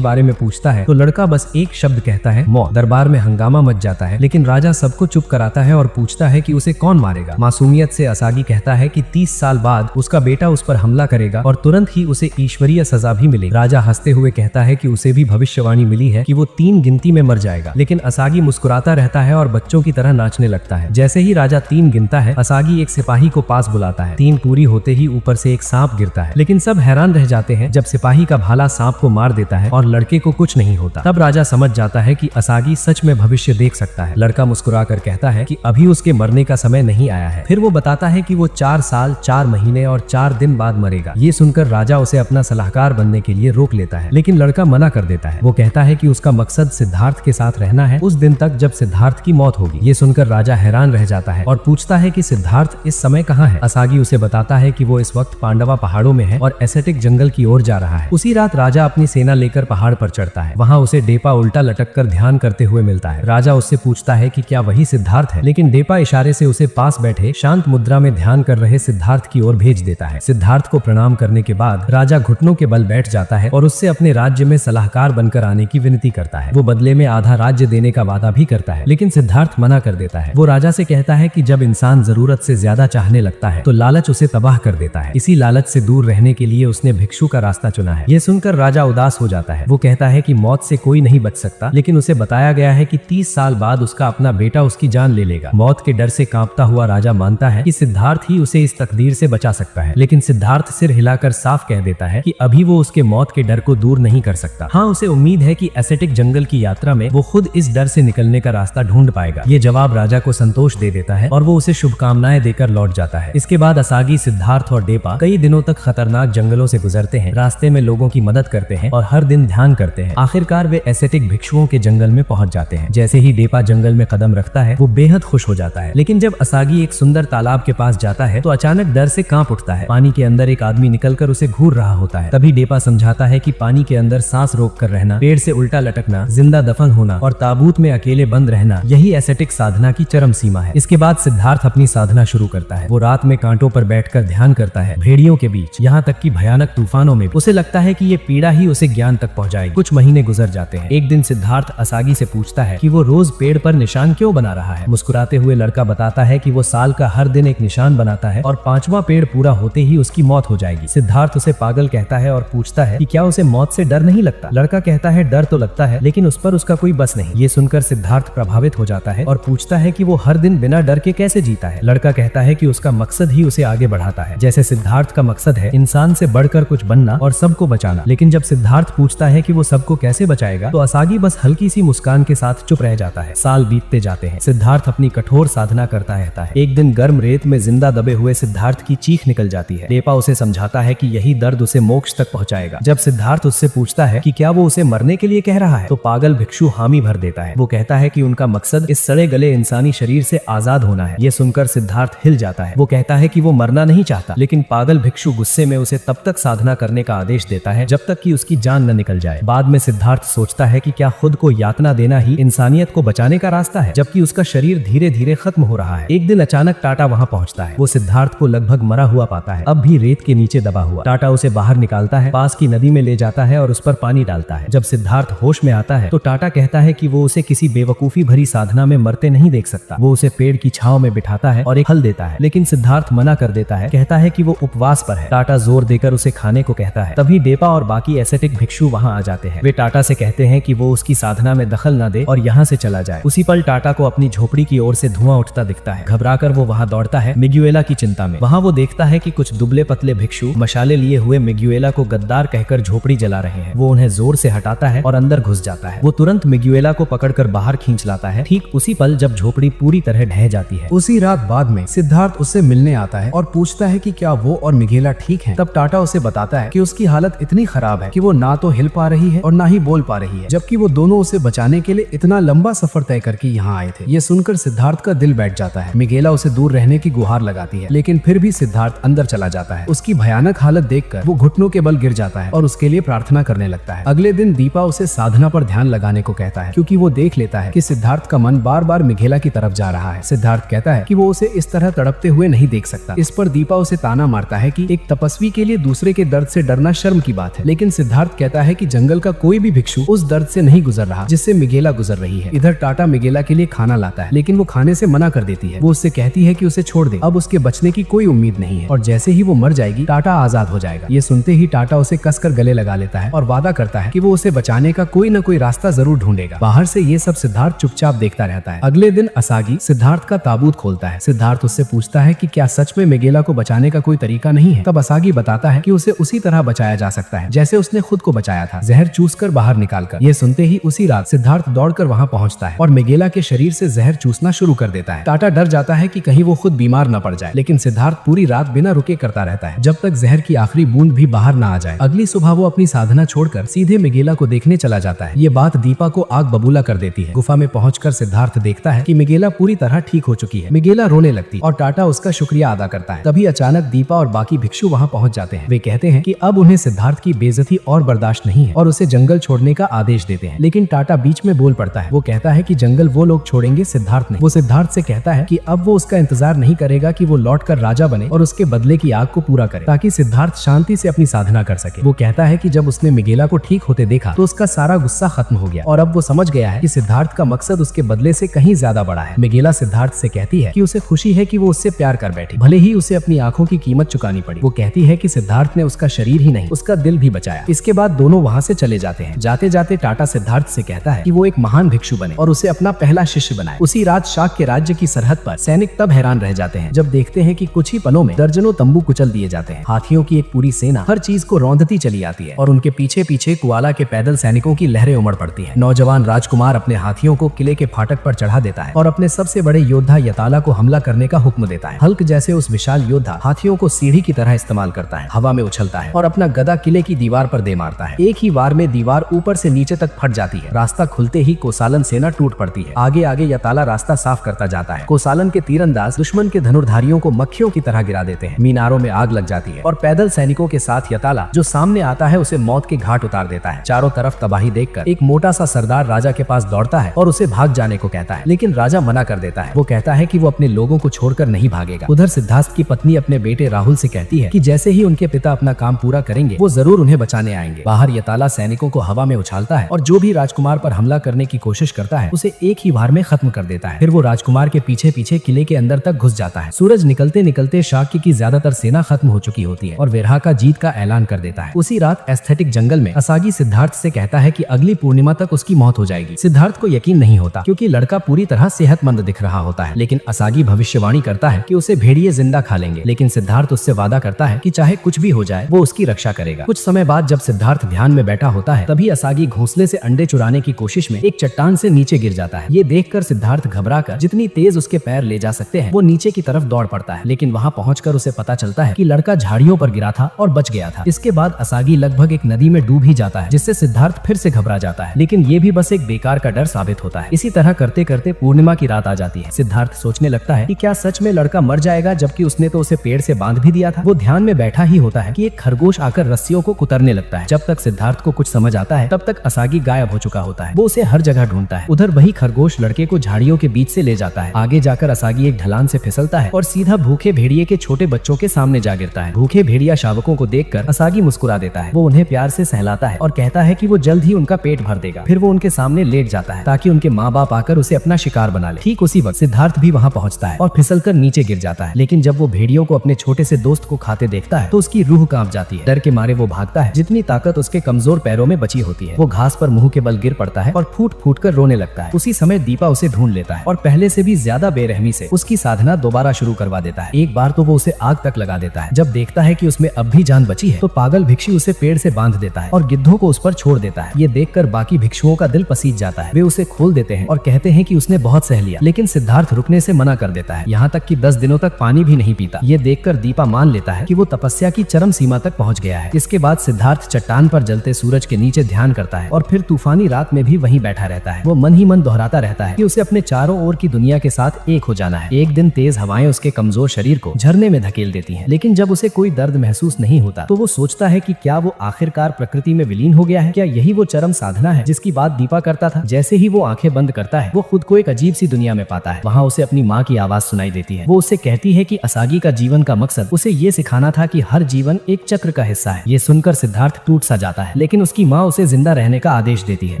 बारे में पूछता है तो लड़का बस एक शब्द कहता है, मौत। दरबार में हंगामा मच जाता है, लेकिन राजा सबको चुप कराता है और पूछता है कि उसे कौन मारेगा। मासूमियत से असागी कहता है कि 30 साल बाद उसका बेटा उस पर हमला करेगा और तुरंत ही उसे ईश्वरीय सजा भी मिलेगी। राजा हंसते हुए कहता है कि उसे भी भविष्यवाणी मिली है कि वो 3 गिनती में मर जाएगा, लेकिन असागी मुस्कुराता रहता है और बच्चों की तरह नाचने लगता है। जैसे ही राजा 3 गिनता है, असागी एक सिपाही को पास बुलाता है। 3 पूरी होते ही ऊपर से एक सांप गिरता है, लेकिन सब हैरान रह जाते हैं जब सिपाही का भाला सांप को मार देता है और लड़के को कुछ नहीं होता। तब राजा समझ जाता है कि असागी सच में भविष्य देख सकता है। लड़का मुस्कुराकर कहता है कि अभी उसके मरने का समय नहीं आया है। फिर वो बताता है कि वो 4 साल 4 महीने और 4 दिन बाद मरेगा। ये सुनकर राजा उसे अपना सलाहकार बनने के लिए रोक लेता है, लेकिन लड़का मना कर देता है। वो कहता है कि उसका मकसद सिद्धार्थ के साथ रहना है उस दिन तक जब सिद्धार्थ की मौत होगी। ये सुनकर राजा हैरान रह जाता है और पूछता है कि सिद्धार्थ इस समय कहाँ है। असागी उसे बताता है कि वो इस वक्त पांडवा पहाड़ों में है और एसेटिक जंगल की ओर जा रहा है। उसी रात राजा अपनी सेना लेकर पहाड़ पर चढ़ता है। वहाँ उसे डेपा उल्टा लटक कर ध्यान करते हुए मिलता है। राजा उससे पूछता है कि क्या वही सिद्धार्थ है, लेकिन डेपा इशारे से उसे पास बैठे शांत मुद्रा में ध्यान कर रहे सिद्धार्थ की ओर भेज देता है। सिद्धार्थ को प्रणाम करने के बाद राजा घुटनों के बल बैठ जाता है और उससे अपने राज्य में सलाहकार बनकर आने की विनती करता है। वो बदले में आधा राज्य देने का वादा भी करता है, लेकिन सिद्धार्थ मना कर देता है। वो राजा से कहता है कि जब इंसान जरूरत से ज्यादा चाहने लगता है तो लालच उसे तबाह कर देता है। इसी लालच से दूर रहने के लिए उसने भिक्षु का रास्ता चुना है। ये सुनकर राजा उदास हो जाता है। वो कहता है कि मौत से कोई नहीं बच सकता, लेकिन उसे बताया गया है कि 30 साल बाद उसका अपना बेटा उसकी जान ले लेगा। मौत के डर से कांपता हुआ राजा मानता है कि सिद्धार्थ ही उसे इस तकदीर से बचा सकता है, लेकिन सिद्धार्थ सिर हिलाकर साफ कह देता है कि अभी वो उसके मौत के डर को दूर नहीं कर सकता। हाँ, उसे उम्मीद है कि एसेटिक जंगल की यात्रा में वो खुद इस डर से निकलने का रास्ता ढूंढ पाएगा। ये जवाब राजा को संतोष दे देता है और वो उसे शुभकामनाएं देकर लौट जाता है। इसके बाद असागी, सिद्धार्थ और डेपा कई दिनों तक खतरनाक जंगलों से गुजरते हैं, रास्ते में लोगों की मदद करते हैं और हर दिन ध्यान करते हैं। आखिरकार वे एसेटिक भिक्षुओं के जंगल में पहुंच जाते हैं। जैसे ही डेपा जंगल में कदम रखता है वो बेहद खुश हो जाता है, लेकिन जब असागी एक सुंदर तालाब के पास जाता है तो अचानक डर से कांप उठता है। पानी के अंदर एक आदमी निकलकर उसे घूर रहा होता है। तभी डेपा समझाता है कि पानी के अंदर सांस रोक कर रहना, पेड़ से उल्टा लटकना, जिंदा दफन होना और ताबूत में अकेले बंद रहना, यही एसेटिक साधना की चरम सीमा है। इसके बाद सिद्धार्थ अपनी साधना शुरू करता है। वो रात में कांटों पर बैठकर ध्यान करता है, भेड़ियों के बीच, यहाँ तक कि भयानक तूफानों में। उसे लगता है कि ये पीड़ा ही उसे ज्ञान तक पहुंचाएगी। कुछ महीने गुजर जाते हैं। एक दिन सिद्धार्थ असागी से पूछता है कि वो रोज पेड़ पर निशान क्यों बना रहा है। मुस्कुराते हुए लड़का बताता है कि वो साल का हर दिन एक निशान बनाता है और 5वां पेड़ पूरा होते ही उसकी मौत हो जाएगी। सिद्धार्थ उसे पागल कहता है और पूछता है कि क्या उसे मौत से डर नहीं लगता। लड़का कहता है डर तो लगता है, लेकिन उस पर उसका कोई बस नहीं। ये सुनकर सिद्धार्थ प्रभावित हो जाता है और पूछता है कि वो हर दिन बिना डर के कैसे जीता है। लड़का कहता है कि उसका मकसद ही उसे आगे बढ़ाता है। जैसे सिद्धार्थ का मकसद है इंसान से बढ़कर कुछ बनना और सबको बचाना। लेकिन जब सिद्धार्थ पूछता है कि वो सबको कैसे बचाएगा तो असागी बस हल्की सी मुस्कान के साथ चुप रह जाता है। साल बीतते जाते हैं। सिद्धार्थ अपनी कठोर साधना करता रहता है। एक दिन गर्म रेत में जिंदा दबे हुए सिद्धार्थ की चीख निकल जाती है। डेपा उसे समझाता है कि यही दर्द उसे मोक्ष तक पहुंचाएगा। जब सिद्धार्थ उससे पूछता है कि क्या वो उसे मरने के लिए कह रहा है? तो पागल भिक्षु हामी भर देता है। वो कहता है कि उनका मकसद इस सड़े गले इंसानी शरीर से आजाद होना है। ये सुनकर सिद्धार्थ हिल जाता है। वो कहता है कि वो मरना नहीं चाहता, लेकिन पागल भिक्षु गुस्से में उसे तब तक साधना करने का आदेश देता है जब तक कि उसकी जान न निकल जाए। बाद में सिद्धार्थ सोचता है कि क्या खुद को यातना देना ही इंसानियत को बचाने का रास्ता है, जबकि उसका शरीर धीरे धीरे खत्म हो रहा है। एक दिन अचानक टाटा वहाँ पहुँचता है। वो सिद्धार्थ को लगभग मरा हुआ पाता है, अब भी रेत के नीचे दबा हुआ। टाटा उसे बाहर निकालता है, पास की नदी में ले जाता है और उस पर पानी डालता है। जब सिद्धार्थ होश में आता है तो टाटा कहता है कि वो उसे किसी बेवकूफी भरी साधना में मरते नहीं देख सकता। वो उसे पेड़ की छांव में बिठाता है और एक फल देता है, लेकिन सिद्धार्थ मना कर देता है, कहता है कि वो उपवास पर है। टाटा जोर देकर उसे खाने को कहता है। तभी डेपा और बाकी एसेटिक भिक्षु वहाँ आ जाते हैं। वे टाटा से कहते हैं कि वो उसकी साधना में दखल न दे और यहाँ से चला जाए। उसी पल टाटा को अपनी झोपड़ी की ओर से धुआं उठता दिखता है। घबराकर वो वहाँ दौड़ता है, मिग्युएला की चिंता में। वहाँ वो देखता है कि कुछ दुबले पतले भिक्षु मशाले लिए हुए मिग्युएला को गद्दार कहकर झोपड़ी जला रहे हैं। वो उन्हें जोर से हटाता है और अंदर घुस जाता है। वो तुरंत मिग्युएला को पकड़कर बाहर खींच लाता है, ठीक उसी पल जब झोपड़ी पूरी तरह ढह जाती है। उसी रात बाद में सिद्धार्थ उससे मिलने आता है और पूछता है कि क्या वो और मिगेला ठीक हैं। तब टाटा उसे बताता है कि उसकी हालत इतनी खराब है कि वो ना तो हिल पा रही है और ना ही बोल पा रही है, जबकि वो दोनों उसे बचाने के लिए इतना लंबा सफर तय करके यहाँ आए थे। ये सुनकर सिद्धार्थ का दिल बैठ जाता है। मिगेला उसे दूर रहने की गुहार लगाती है, लेकिन फिर भी सिद्धार्थ अंदर चला जाता है। उसकी भयानक हालत देखकर वो घुटनों के बल गिर जाता है और उसके लिए प्रार्थना करने लगता है। अगले दिन दीपा उसे साधना पर ध्यान लगाने को कहता है, क्योंकि वो देख लेता है कि सिद्धार्थ का मन बार बार मिगेला की तरफ जा रहा है। सिद्धार्थ कहता है कि वो उसे इस तरह तड़पते हुए नहीं देख सकता। इस पर दीपा उसे ताना मारता है कि एक तपस्वी के लिए दूसरे के दर्द से डरना शर्म की बात है, लेकिन सिद्धार्थ कहता है कि जंगल का कोई भी भिक्षु उस दर्द से नहीं गुजर रहा जिससे मिगेला गुजर रही है। इधर टाटा मिगेला के लिए खाना लाता है, लेकिन वो खाने से मना कर देती है। वो उससे कहती है कि उसे छोड़ दे, अब उसके बचने की कोई उम्मीद नहीं है और जैसे ही वो मर जाएगी टाटा आजाद हो जाएगा। ये सुनते ही टाटा उसे कसकर गले लगा लेता है और वादा करता है कि वो उसे बचाने का कोई न कोई रास्ता जरूर ढूंढेगा। बाहर से ये सब सिद्धार्थ चुपचाप देखता रहता है। अगले दिन असागी सिद्धार्थ का ताबूत खोलता है। सिद्धार्थ उससे पूछता है कि क्या सच में मिगेला को बचाने का कोई तरीका नहीं है। तब असागी बताता है कि उसे उसी तरह बचाया जा सकता है जैसे उसने खुद को बचाया था, जहर चूसकर बाहर निकालकर। ये सुनते ही उसी रात सिद्धार्थ दौड़कर वहां पहुंचता है और मिगेला के शरीर से जहर चूसना शुरू कर देता है। टाटा डर जाता है कि कहीं वो खुद बीमार न पड़ जाए, लेकिन सिद्धार्थ पूरी रात बिना रुके करता रहता है जब तक जहर की आखिरी बूंद भी बाहर न आ जाए। अगली सुबह वो अपनी साधना छोड़कर सीधे मिगेला को देखने चला जाता है। ये बात दीपा को आग बबूला कर देती है। गुफा में पहुंचकर सिद्धार्थ देखता है कि मिगेला पूरी तरह ठीक हो चुकी है। मिगेला रोने लगती और टाटा उसका शुक्रिया अदा करता है। तभी अचानक दीपा और बाकी भिक्षु वहां पहुंच जाते हैं। वे कहते हैं कि अब उन्हें सिद्धार्थ की बेइज्जती और बर्दाश्त नहीं है और उसे जंगल छोड़ने का आदेश देते हैं, लेकिन टाटा बीच में बोल पड़ता है। वो कहता है कि जंगल वो लोग छोड़ेंगे, सिद्धार्थ नहीं। वो सिद्धार्थ से कहता है कि अब वो उसका इंतजार नहीं करेगा कि वो लौटकर राजा बने और उसके बदले की आग को पूरा करे, ताकि सिद्धार्थ शांति से अपनी साधना कर सके। वो कहता है कि जब उसने मिगेला को ठीक होते देखा तो उसका सारा गुस्सा खत्म हो गया और अब वो समझ गया है कि सिद्धार्थ का मकसद उसके बदले से कहीं ज्यादा बड़ा है। मिगेला सिद्धार्थ से कहती है कि उसे खुशी है कि वो उससे प्यार कर बैठी, भले ही उसे अपनी आंखों की कीमत चुकानी पड़ी। वो कहती है कि सिद्धार्थ ने उसका शरीर ही नहीं उसका दिल भी बचाया। इसके बाद दोनों वहाँ से चले जाते हैं। जाते जाते टाटा सिद्धार्थ से कहता है कि वो एक महान भिक्षु बने और उसे अपना पहला शिष्य बनाए। उसी रात शाक के राज्य की सरहद पर सैनिक तब हैरान रह जाते हैं जब देखते हैं कि कुछ ही पलों में दर्जनों तंबू कुचल दिए जाते हैं। हाथियों की एक पूरी सेना हर चीज को रौंदती चली आती है और उनके पीछे पीछे कुआला के पैदल सैनिकों की लहरें उमड़ पड़ती है। नौजवान राजकुमार अपने हाथियों को किले के फाटक पर चढ़ा देता है और अपने सबसे बड़े योद्धा यताला को हमला करने का हुक्म देता है। हल्क जैसे उस विशाल योद्धा हाथियों को सीढ़ी की तरह इस्तेमाल करता है, हवा में उछलता है और अपना गदा किले की दीवार पर दे मारता है। एक ही वार में दीवार ऊपर से नीचे तक फट जाती है। रास्ता खुलते ही कोसालन सेना टूट पड़ती है। आगे आगे यताला रास्ता साफ करता जाता है। कोसालन के तीरंदाज दुश्मन के धनुर्धारियों को मक्खियों की तरह गिरा देते हैं। मीनारों में आग लग जाती है और पैदल सैनिकों के साथ यताला जो सामने आता है उसे मौत के घाट उतार देता है। चारों तरफ तबाही देखकर एक मोटा सा सरदार राजा के पास दौड़ता है और उसे भाग जाने को कहता है, लेकिन राजा मना कर देता है। वो कहता है कि वो अपने लोगों को छोड़कर नहीं भागेगा। उधर सिद्धार्थ की पत्नी अपने बेटे राहुल से कहती है कि जैसे ही उनके पिता अपना काम पूरा करेंगे वो जरूर उन्हें बचाने आएंगे। बाहर यताला सैनिकों को हवा में उछालता है और जो भी राजकुमार पर हमला करने की कोशिश करता है उसे एक ही वार में खत्म कर देता है। फिर वो राजकुमार के पीछे पीछे किले के अंदर तक घुस जाता है। सूरज निकलते निकलते शाक्य की ज्यादातर सेना खत्म हो चुकी होती है और वेरहा का जीत का ऐलान कर देता है। उसी रात एस्थेटिक जंगल में असागी सिद्धार्थ से कहता है कि अगली पूर्णिमा तक उसकी मौत हो जाएगी। सिद्धार्थ को यकीन नहीं होता क्योंकि लड़का पूरी तरह सेहतमंद दिख रहा होता है, लेकिन असागी भविष्यवाणी करता है कि उसे भेड़िए जिंदा खा लेंगे। लेकिन सिद्धार्थ उससे वादा करता है कि चाहे कुछ भी हो जाए वो उसकी रक्षा करेगा। कुछ समय बाद जब सिद्धार्थ ध्यान में बैठा होता है तभी असागी घोंसले से अंडे चुराने की कोशिश में एक चट्टान से नीचे गिर जाता है। ये देखकर सिद्धार्थ घबराकर जितनी तेज उसके पैर ले जा सकते हैं वो नीचे की तरफ दौड़ पड़ता है, लेकिन वहाँ पहुंचकर उसे पता चलता है कि लड़का झाड़ियों पर गिरा था और बच गया था। इसके बाद असागी लगभग एक नदी में डूब ही जाता है, जिससे सिद्धार्थ फिर से घबरा जाता है, लेकिन ये भी बस एक बेकार का डर साबित होता है। इसी तरह करते करते पूर्णिमा की रात आ जाती है। सिद्धार्थ सोचने लगता है कि क्या सच में लड़का मर जाएगा, जबकि उसने तो उसे पेड़ से बांध भी दिया था। वो ध्यान में बैठा ही होता है कि एक खरगोश आकर रस्सियों को कुतरने लगता है। जब तक सिद्धार्थ को कुछ समझ आता है तब तक असागी गायब हो चुका होता है। वो उसे हर जगह ढूंढता है। उधर वही खरगोश लड़के को झाड़ियों के बीच से ले जाता है। आगे जाकर असागी एक ढलान से फिसलता है और सीधा भूखे भेड़िए के छोटे बच्चों के सामने जा गिरता है। भूखे भेड़िया शावकों को देखकर असागी मुस्कुरा देता है। वो उन्हें प्यार से सहलाता है और कहता है कि वो जल्द ही उनका पेट भर देगा। फिर वो उनके सामने लेट जाता है ताकि उनके माँ बाप आकर उसे अपना शिकार बना ले। ठीक उसी वक्त सिद्धार्थ भी वहाँ पहुँचता है और फिसलकर नीचे गिर जाता है। लेकिन जब वो भेड़ियों को अपने छोटे से दोस्त को खाते देखता है तो उसकी रूह कांप जाती है। डर के मारे वो भागता है जितनी ताकत उसके कमजोर पैरों में बची होती है। वो घास पर मुंह के बल गिर पड़ता है और फूट फूट कर रोने लगता है। उसी समय दीपा उसे ढूंढ लेता है और पहले से भी ज्यादा बेरहमी से उसकी साधना दोबारा शुरू करवा देता है। एक बार तो वो उसे आग तक लगा देता है। जब देखता है कि उसमें अब भी जान बची है तो पागल भिक्षु उसे पेड़ से बांध देता है और गिद्धों को उस पर छोड़ देता है। ये देखकर बाकी भिक्षुओं का दिल पसीज जाता है। वे उसे खोल देते हैं और कहते हैं कि उसने बहुत सह लिया, लेकिन सिद्धार्थ रुकने से मना कर देता है। यहाँ तक कि 10 दिनों तक पानी भी नहीं पीता। ये देखकर दीपा मान लेता है कि वो तपस्या की चरम सीमा तक पहुँच गया है। इसके बाद सिद्धार्थ चट्टान पर जलते सूरज के नीचे ध्यान करता है और फिर तूफानी रात में भी वहीं बैठा रहता है। वो मन ही मन दोहराता रहता है कि उसे अपने चारों ओर की दुनिया के साथ एक हो जाना है। एक दिन तेज हवाएं उसके कमजोर शरीर को झरने में धकेल देती हैं, लेकिन जब उसे कोई दर्द महसूस नहीं होता तो वो सोचता है कि क्या वो आखिरकार प्रकृति में विलीन हो गया है। क्या यही वो चरम साधना है जिसकी बात दीपा करता था। जैसे ही वो आंखें बंद करता है वो खुद को एक अजीब सी दुनिया में पाता है। वहाँ उसे अपनी माँ की आवाज सुनाई देती है। वो उसे कहती है कि असागी का जीवन का मकसद उसे ये सिखाना था कि हर जीवन एक चक्र का हिस्सा है। ये सुनकर सिद्धार्थ टूट सा जाता है, लेकिन उसकी माँ उसे जिंदा रहने का आदेश देती है।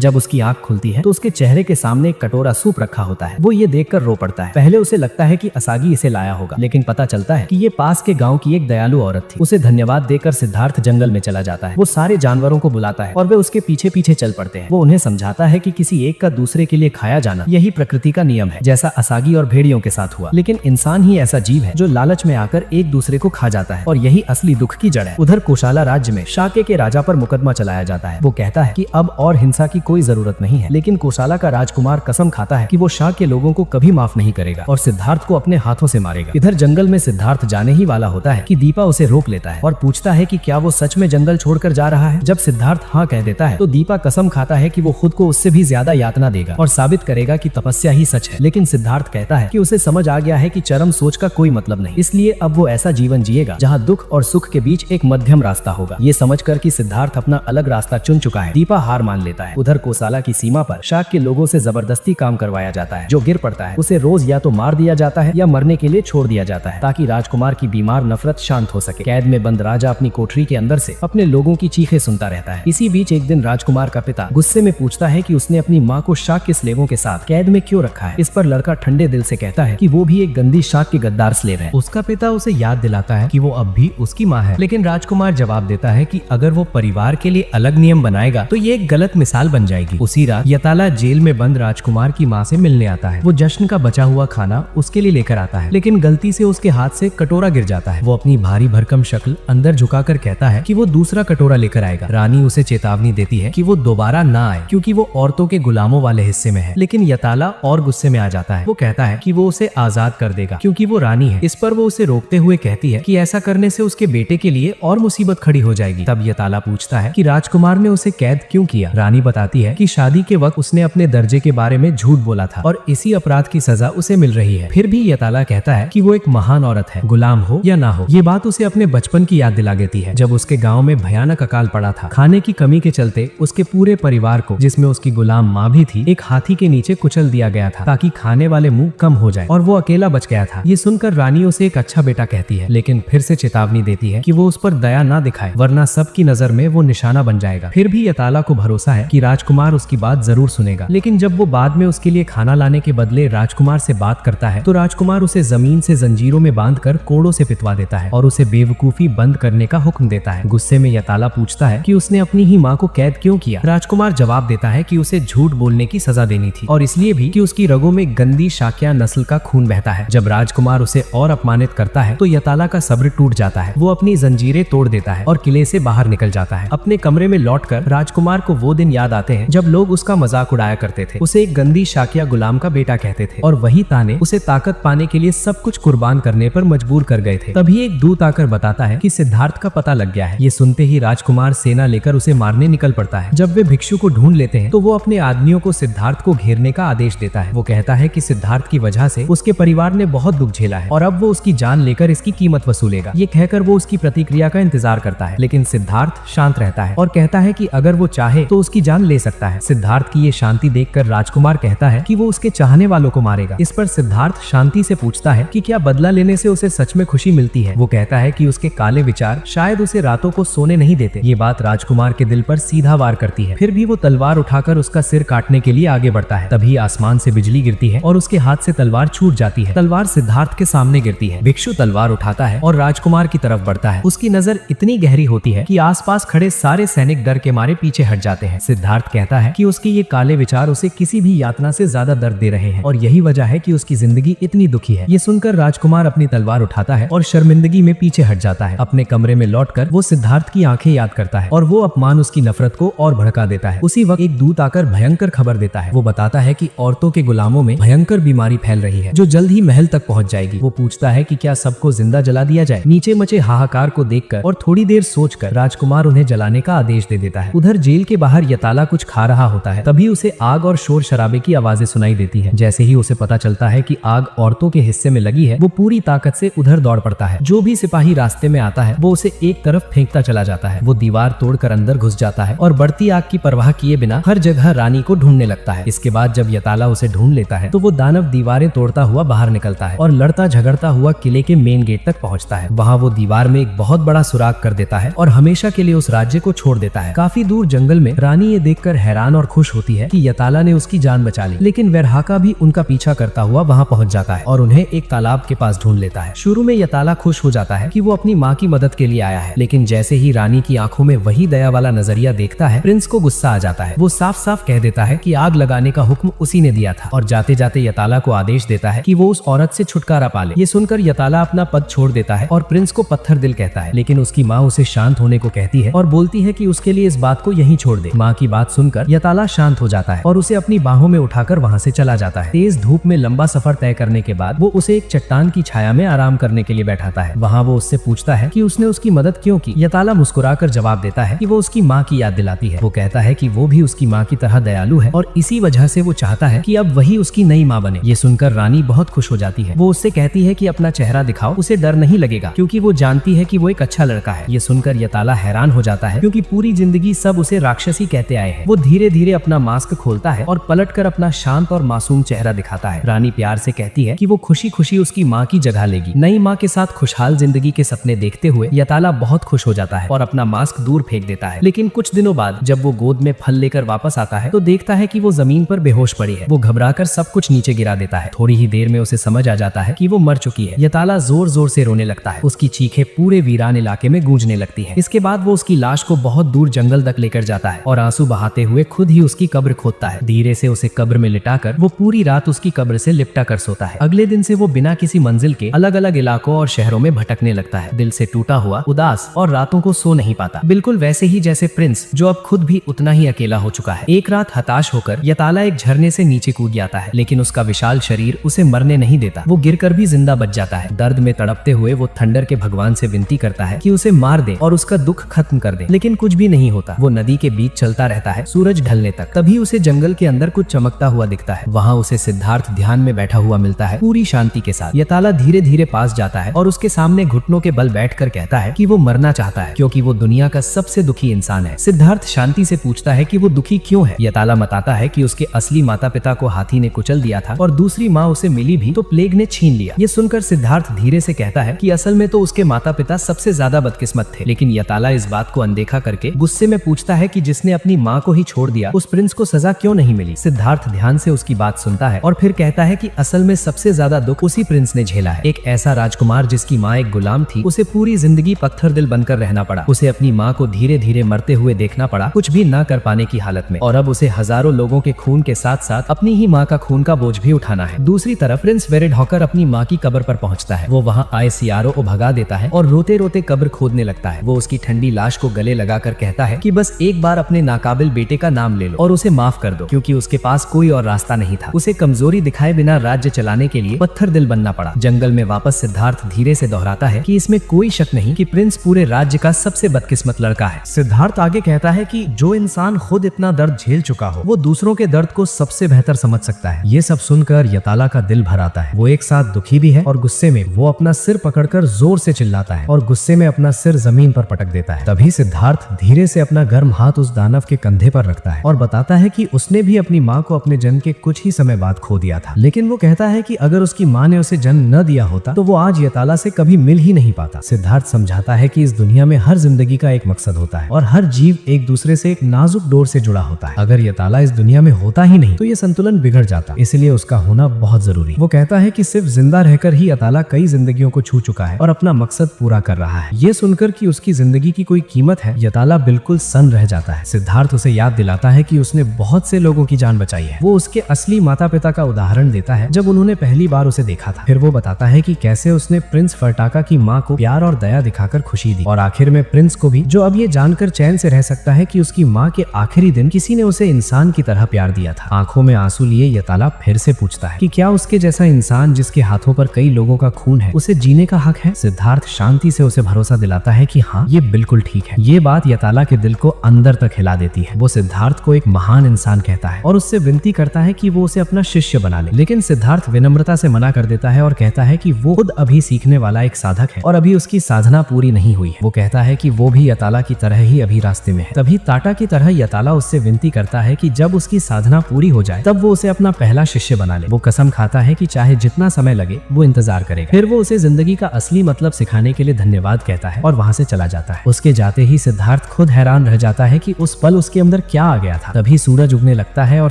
जब उसकी आंख खुलती है तो उसके चेहरे के सामने एक कटोरा सूप रखा होता है। वो ये देखकर रो पड़ता है। पहले उसे लगता है कि असागी इसे लाया होगा, लेकिन पता चलता है कि ये पास के गांव की एक दयालु औरत थी। उसे धन्यवाद देकर सिद्धार्थ जंगल में चला जाता है। वो सारे जानवरों को बुलाता है और वे उसके पीछे पीछे चल पड़ते हैं। वो उन्हें समझाता है कि किसी एक का दूसरे के लिए खाया जाना यही प्रकृति का नियम है, जैसा असागी और भेड़ियों के साथ हुआ। लेकिन इंसान ही ऐसा जीव है जो लालच में आकर एक दूसरे को खा जाता है और यही असली दुख की जड़ है। उधर कोशाला राज्य में शाके के राजा पर मुकदमा चलाया जाता है। वो कहता है कि अब और हिंसा की कोई जरूरत नहीं है, लेकिन कोशाला का राजकुमार कसम खाता है कि वो शाक के लोगों को कभी माफ नहीं करेगा और सिद्धार्थ को अपने हाथों से मारेगा। इधर जंगल में सिद्धार्थ जाने ही वाला होता है कि दीपा उसे रोक लेता है और पूछता है कि क्या वो सच में जंगल छोड़कर जा रहा है। जब सिद्धार्थ हाँ कह देता है तो दीपा कसम खाता है कि वो खुद को उससे भी ज्यादा यातना देगा और साबित करेगा कि तपस्या ही सच है। लेकिन सिद्धार्थ कहता है कि उसे समझ आ गया है कि चरम सोच का कोई मतलब नहीं, इसलिए अब वो ऐसा जीवन जिएगा जहाँ दुख और सुख के बीच एक मध्यम रास्ता होगा। ये समझकर कि सिद्धार्थ अपना अलग रास्ता चुन चुका है, दीपा हार मान लेता है। उधर कोसाला की सीमा पर शाक के लोगों से जबरदस्ती काम करवाया जाता है। जो गिर पड़ता है उसे रोज या तो मार दिया जाता है या मरने के लिए छोड़ दिया जाता है, ताकि राजकुमार की बीमार नफरत शांत हो सके। कैद में बंद राजा अपनी कोठरी के अंदर से अपने लोगों की चीखें सुनता रहता है। इसी बीच एक दिन राजकुमार का पिता गुस्से में पूछता है कि उसने अपनी माँ को शाक के स्लेवों के साथ कैद में क्यों रखा है। इस पर लड़का ठंडे दिल से कहता है कि वो भी एक गंदी शाक के गद्दार स्लेव है। उसका पिता उसे याद दिलाता है कि वो अब भी उसकी माँ है, लेकिन राजकुमार जवाब देता है कि अगर वो परिवार के लिए अलग नियम बनाएगा तो ये एक गलत मिसाल बन जाएगी। उसी रात यताला जेल में बंद राजकुमार की माँ से मिलने आता है। वो जश्न का बचा हुआ खाना उसके लिए लेकर आता है, लेकिन गलती से उसके हाथ से कटोरा गिर जाता है। वो अपनी भारी भरकम शक्ल अंदर झुकाकर कहता है कि वो दूसरा कटोरा लेकर आएगा। रानी उसे चेतावनी देती है कि वो दोबारा ना आए, क्योंकि वो औरतों के गुलामों वाले हिस्से में है। लेकिन यताला और गुस्से में आ जाता है। वो कहता है कि वो उसे आजाद कर देगा क्योंकि वो रानी है। इस पर वो उसे रोकते हुए कहती है कि ऐसा करने से उसके बेटे के लिए और मुसीबत खड़ी हो जाएगी। तब यताला पूछता है कि राजकुमार ने उसे कैद क्यों किया। रानी बताती है कि शादी के वक्त उसने अपने दर्जे के बारे में झूठ बोला था और इसी अपराध की सजा उसे मिल रही है। फिर भी यताला कहता है कि वो एक महान औरत है, गुलाम हो या ना हो। ये बात उसे अपने बचपन की याद दिला देती है, जब उसके गाँव में भयानक अकाल पड़ा था। खाने की कमी के चलते उसके पूरे परिवार को, जिसमें उसकी गुलाम माँ भी थी, एक हाथी के नीचे कुचल दिया गया था ताकि खाने वाले मुंह कम हो जाए और वो अकेला बच गया था। ये सुनकर रानी उसे एक अच्छा बेटा कहती है, लेकिन फिर से चेतावनी देती है कि वो उस पर दया ना दिखाए, वरना सबकी नजर में वो निशाना बन जाएगा। फिर भी यताला को भरोसा है कि राजकुमार उसकी बात जरूर सुनेगा। लेकिन जब वो बाद में उसके लिए खाना लाने के बदले राजकुमार से बात करता है तो राजकुमार उसे जमीन से जंजीरों में बांधकर कोड़ों से पिटवा देता है और उसे बेवकूफी बंद करने का हुक्म देता है। गुस्से में यताला पूछता है कि उसने अपनी ही माँ को कैद क्यों किया। राजकुमार जवाब देता है कि उसे झूठ बोलने की सजा देनी थी और इसलिए भी कि उसकी रगों में गंदी शाक्या नस्ल का खून बहता है। जब राजकुमार उसे और अपमानित करता है तो यताला का सब्र टूट जाता है। वो अपनी जंजीरें तोड़ देता है और किले से बाहर निकल जाता है। अपने कमरे में लौटकर राजकुमार को वो दिन याद आते हैं जब लोग उसका मजाक उड़ाया करते थे, उसे एक गंदी शाक्या गुलाम का बेटा कहते थे और वही ताने उसे ताकत पाने के लिए सब कुछ कुर्बान करने पर मजबूर कर गए थे। तभी एक दूत आकर बताता है कि सिद्धार्थ का पता लग गया है। ये सुनते ही राजकुमार सेना लेकर उसे मारने निकल पड़ता है। जब वे भिक्षु को ढूंढ लेते हैं तो वो अपने आदमियों को सिद्धार्थ को घेरने का आदेश देता है। वो कहता है कि सिद्धार्थ की वजह से उसके परिवार ने बहुत दुख झेला है और अब वो उसकी जान लेकर इसकी कीमत वसूलेगा। ये कहकर वो उसकी प्रतिक्रिया का इंतजार करता है, लेकिन सिद्धार्थ शांत रहता है और कहता है कि अगर वो चाहे तो उसकी जान ले सकता है। सिद्धार्थ की ये शांति देखकर राजकुमार कहता है कि वो उसके चाहने वालों को मारेगा। इस पर सिद्धार्थ शांति से पूछता है कि क्या बदला लेने से उसे सच में खुशी मिलती है। वो कहता है कि उसके काले विचार शायद उसे रातों को सोने नहीं देते। ये बात राजकुमार के दिल पर सीधा वार करती है। फिर भी वो तलवार उठाकर उसका सिर काटने के लिए आगे बढ़ता है। तभी आसमान से बिजली गिरती है और उसके हाथ से तलवार छूट जाती है। तलवार सिद्धार्थ के सामने गिरती है। भिक्षु तलवार उठाता है और राजकुमार की तरफ बढ़ता है। उसकी नजर इतनी गहरी होती है कि आसपास खड़े सारे सैनिक डर के मारे पीछे हट जाते हैं। सिद्धार्थ कहता है कि उसके ये काले विचार उसे किसी भी यातना से ज्यादा दर्द दे रहे हैं और यही वजह है कि उसकी जिंदगी इतनी दुखी है। ये सुनकर राजकुमार अपनी तलवार उठाता है और शर्मिंदगी में पीछे हट जाता है। अपने कमरे में लौटकर वो सिद्धार्थ की आंखें याद करता है और वो अपमान उसकी नफरत को और भड़का देता है। उसी वक्त एक दूत आकर भयंकर खबर देता है। वो बताता है कि औरतों के गुलामों में भयंकर बीमारी फैल रही है जो जल्द ही महल तक पहुंच जाएगी। वो पूछता है कि क्या सबको जिंदा जला दिया जाए। नीचे मचे हाहाकार को देखकर और थोड़ी देर सोचकर राजकुमार उन्हें जलाने का आदेश दे देता है। उधर जेल के बाहर यताला कुछ खा रहा होता है। तभी उसे आग और शोर शराबे की आवाजें सुनाई देती है। जैसे ही उसे पता चलता है कि आग औरतों के हिस्से में लगी है, वो पूरी ताकत से उधर दौड़ पड़ता है। जो भी सिपाही रास्ते में आता है वो उसे एक तरफ फेंकता चला जाता है। वो दीवार तोड़कर अंदर घुस जाता है और बढ़ती आग की परवाह किए बिना हर जगह रानी को ढूंढने लगता है। इसके बाद जब यताला उसे ढूंढ लेता है तो वो दानव दीवारें तोड़ता हुआ बाहर निकलता है और लड़ता झगड़ता हुआ किले के मेन गेट तक पहुंचता है। वहाँ वो दीवार में एक बहुत बड़ा सुराग कर देता है और हमेशा के लिए उस राज्य को छोड़ देता है। काफी दूर जंगल में रानी ये देखकर हैरान और खुश होती है कि यताला ने उसकी जान बचा ली, लेकिन वेरहाका भी उनका पीछा करता हुआ वहाँ पहुंच जाता है और उन्हें एक तालाब के पास ढूंढ लेता है। शुरू में यताला खुश हो जाता है कि वो अपनी माँ की मदद के लिए आया है, लेकिन जैसे ही रानी की आंखों में वही दया वाला नजरिया देखता है, प्रिंस को गुस्सा आ जाता है। वो साफ साफ कह देता है कि आग लगाने का हुक्म उसी ने दिया था और जाते जाते यताला को आदेश देता है कि वो उस औरत से छुटकारा पा ले। ये सुनकर यताला अपना पद छोड़ देता है और प्रिंस को पत्थर दिल कहता है, लेकिन उसकी माँ उसे शांत होने को कहती है और बोलती है कि उसके लिए इस बात को यहीं छोड़ दे। माँ की बात सुनकर यताला शांत हो जाता है और उसे अपनी बाहों में उठाकर वहाँ से चला जाता है। तेज धूप में लंबा सफर तय करने के बाद वो उसे एक चट्टान की छाया में आराम करने के लिए बैठाता है। वहाँ वो उससे पूछता है कि उसने उसकी मदद क्यों की। यताला मुस्कुराकर जवाब देता है कि वो उसकी माँ की याद दिलाती है। वो कहता है कि वो भी उसकी माँ की तरह दयालु है और इसी वजह से वो चाहता है कि अब वही उसकी नई माँ बने। ये सुनकर रानी बहुत खुश हो जाती है। वो उससे कहती है कि अपना चेहरा दिखाओ, उसे डर नहीं लगेगा क्योंकि वो जानती है कि वो एक अच्छा लड़का है। ये सुनकर यताला हैरान हो जाता है क्योंकि पूरी जिंदगी सब उसे राक्षसी कहते आए हैं। वो धीरे धीरे अपना मास्क खोलता है और पलटकर अपना शांत और मासूम चेहरा दिखाता है। रानी प्यार से कहती है कि वो खुशी खुशी उसकी माँ की जगह लेगी। नई माँ के साथ खुशहाल जिंदगी के सपने देखते हुए यताला बहुत खुश हो जाता है और अपना मास्क दूर फेंक देता है। लेकिन कुछ दिनों बाद जब वो गोद में फल लेकर वापस आता है तो देखता है कि वो जमीन पर बेहोश पड़ी है। वो घबराकर सब कुछ नीचे गिरा देता है। थोड़ी ही देर में उसे समझ आ जाता है कि वो मर चुकी है। यताला जोर जोर से रोने लगता है। उसकी चीखें पूरे वीरान इलाके में गूंजने लगती है। इसके बाद वो उसकी लाश को बहुत दूर जंगल तक लेकर जाता है और आंसू बहाते हुए खुद ही उसकी कब्र खोदता है। धीरे से उसे कब्र में लिटाकर वो पूरी रात उसकी कब्र से लिपटा कर सोता है। अगले दिन से वो बिना किसी मंजिल के अलग अलग इलाकों और शहरों में भटकने लगता है, दिल से टूटा हुआ, उदास और रातों को सो नहीं पाता। बिल्कुल वैसे ही जैसे प्रिंस, जो अब खुद भी उतना ही अकेला हो चुका है। एक रात हताश होकर यताला एक झरने से नीचे कूद जाता है, लेकिन उसका विशाल शरीर उसे मरने नहीं देता। वो गिरकर भी जिंदा बच जाता है। दर्द में तड़पते हुए वो थंडर के भगवान से विनती करता है कि उसे मार दे और उसका दुख खत्म कर दे, लेकिन कुछ भी नहीं होता। वो नदी के बीच चलता रहता है सूरज ढलने तक। तभी उसे जंगल के अंदर कुछ चमकता हुआ दिखता है। वहाँ उसे सिद्धार्थ ध्यान में बैठा हुआ मिलता है, पूरी शांति के साथ। यताला धीरे धीरे पास जाता है और उसके सामने घुटनों के बल बैठकर कहता है कि वो मरना चाहता है क्योंकि वो दुनिया का सबसे दुखी इंसान है। सिद्धार्थ शांति से पूछता है कि वो दुखी क्यों है। यताला बताता है कि उसके असली माता पिता को हाथी ने कुचल दिया था और दूसरी माँ उसे मिली भी तो प्लेग ने छीन लिया। ये सुनकर सिद्धार्थ धीरे से कहता है कि असल में तो उसके माता पिता सबसे ज्यादा बदकिस्मत थे, लेकिन यताला इस बात को अनदेखा करके गुस्से में पूछता है कि जिसने अपनी माँ को ही छोड़ दिया उस प्रिंस को सजा क्यों नहीं मिली। सिद्धार्थ ध्यान से उसकी बात सुनता है और फिर कहता है कि असल में सबसे ज्यादा दुख उसी प्रिंस ने झेला है। एक ऐसा राजकुमार जिसकी माँ एक गुलाम थी, उसे पूरी जिंदगी पत्थर दिल बनकर रहना पड़ा। उसे अपनी माँ को धीरे धीरे मरते हुए देखना पड़ा, कुछ भी ना कर पाने की हालत में, और अब उसे हजारों लोगों के खून के साथ साथ अपनी ही माँ का खून का बोझ भी उठाना है। दूसरी तरफ प्रिंस वेरेडहॉकर अपनी माँ की कब्र पर पहुंचता है। वो वहाँ आए सियारों को भगा देता है और रोते रोते कब्र खोदने लगता है। वो उसकी ठंडी लाश को गले लगाकर कहता है कि बस एक बार अपने नाकाबिल बेटे का नाम ले लो और उसे माफ कर दो, क्योंकि उसके पास कोई और रास्ता नहीं था। उसे कमजोरी दिखाए बिना राज्य चलाने के लिए पत्थर दिल बनना पड़ा। जंगल में वापस सिद्धार्थ धीरे से दोहराता है कि इसमें कोई शक नहीं कि प्रिंस पूरे राज्य का सबसे बदकिस्मत लड़का है। सिद्धार्थ आगे कहता है कि कि जो इंसान खुद इतना दर्द झेल चुका हो वो दूसरों के दर्द को सबसे बेहतर समझ सकता है। ये सब सुनकर यताला का दिल भर आता है। वो एक साथ दुखी भी है और गुस्से में वो अपना सिर पकड़कर जोर से चिल्लाता है और गुस्से में अपना सिर जमीन पर पटक देता है। तभी सिद्धार्थ धीरे से अपना गर्म हाथ उस दानव के कंधे पर रखता है और बताता है कि उसने भी अपनी माँ को अपने जन्म के कुछ ही समय बाद खो दिया था, लेकिन वो कहता है कि अगर उसकी माँ ने उसे जन्म न दिया होता तो वो आज यताला से कभी मिल ही नहीं पाता। सिद्धार्थ समझाता है कि इस दुनिया में हर जिंदगी का एक मकसद होता है और हर जीव एक दूसरे से एक नाजुक डोर से जुड़ा होता है। अगर यताला इस दुनिया में होता ही नहीं तो ये संतुलन बिगड़ जाता, इसलिए उसका होना बहुत जरूरी। वो कहता है कि सिर्फ जिंदा रहकर ही यताला कई जिंदगियों को छू चुका है और अपना मकसद पूरा कर रहा है। ये सुनकर कि उसकी जिंदगी की कोई कीमत है, यताला बिल्कुल सन्न रह जाता है। सिद्धार्थ उसे याद दिलाता है कि उसने बहुत से लोगों की जान बचाई है। वो उसके असली माता पिता का उदाहरण देता है जब उन्होंने पहली बार उसे देखा था। फिर वो बताता है कि कैसे उसने प्रिंस फर्टाका की माँ को प्यार और दया दिखाकर खुशी दी और आखिर में प्रिंस को भी, जो अब ये जानकर चैन से रह सकता है कि उसकी माँ के आखिरी दिन किसी ने उसे इंसान की तरह प्यार दिया था। आंखों में आंसू लिए यताला फिर से पूछता है कि क्या उसके जैसा इंसान जिसके हाथों पर कई लोगों का खून है उसे जीने का हक है। सिद्धार्थ शांति से उसे भरोसा दिलाता है कि हाँ, ये बिल्कुल ठीक है। ये बात यताला के दिल को अंदर तक हिला देती है। वो सिद्धार्थ को एक महान इंसान कहता है और उससे विनती करता है कि वो उसे अपना शिष्य बना ले, लेकिन सिद्धार्थ विनम्रता से मना कर देता है और कहता है कि वो खुद अभी सीखने वाला एक साधक है और अभी उसकी साधना पूरी नहीं हुई है। वो कहता है कि वो भी यताला की तरह ही अभी रास्ते में है। तभी टाटा की तरह यताला उससे विनती करता है कि जब उसकी साधना पूरी हो जाए तब वो उसे अपना पहला शिष्य बना ले। वो कसम खाता है कि चाहे जितना समय लगे वो इंतजार करेगा। फिर वो उसे जिंदगी का असली मतलब सिखाने के लिए धन्यवाद कहता है और वहाँ से चला जाता है। उसके जाते ही सिद्धार्थ खुद हैरान रह जाता है कि उस पल उसके अंदर क्या आ गया था। तभी सूरज उगने लगता है और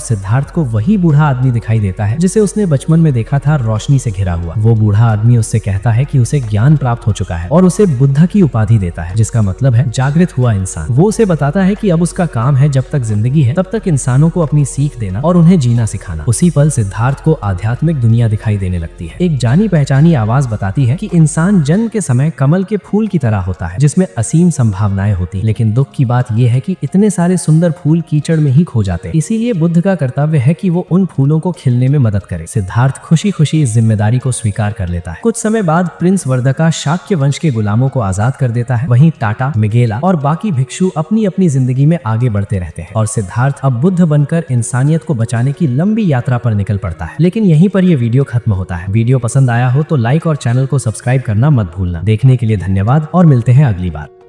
सिद्धार्थ को वही बूढ़ा आदमी दिखाई देता है जिसे उसने बचपन में देखा था, रोशनी से घिरा हुआ। वो बूढ़ा आदमी उससे कहता है कि उसे ज्ञान प्राप्त हो चुका है और उसे बुद्ध की उपाधि देता है, जिसका मतलब है जागृत हुआ इंसान। वो उसे बताता है कि अब उसका काम है जब तक जिंदगी है तब तक इंसानों को अपनी सीख देना और उन्हें जीना सिखाना। उसी पल सिद्धार्थ को आध्यात्मिक दुनिया दिखाई देने लगती है। एक जानी पहचानी आवाज बताती है कि इंसान जन्म के समय कमल के फूल की तरह होता है जिसमें असीम संभावनाएं होती, लेकिन दुख की बात यह है कि इतने सारे सुंदर फूल कीचड़ में ही खो जाते। इसीलिए बुद्ध का कर्तव्य है कि वो उन फूलों को खिलने में मदद करे। सिद्धार्थ खुशी खुशी इस जिम्मेदारी को स्वीकार कर लेता है। कुछ समय बाद प्रिंस वर्दका शाक्य वंश के गुलामों को आजाद कर देता है। वहीं टाटा, मिगेला और बाकी भिक्षु अपनी अपनी जिंदगी में आगे बढ़ते रहते हैं और सिद्धार्थ अब बुद्ध बनकर इंसानियत को बचाने की लंबी यात्रा पर निकल पड़ता है। लेकिन यहीं पर यह वीडियो खत्म होता है। वीडियो पसंद आया हो तो लाइक और चैनल को सब्सक्राइब करना मत भूलना। देखने के लिए धन्यवाद और मिलते हैं अगली बार।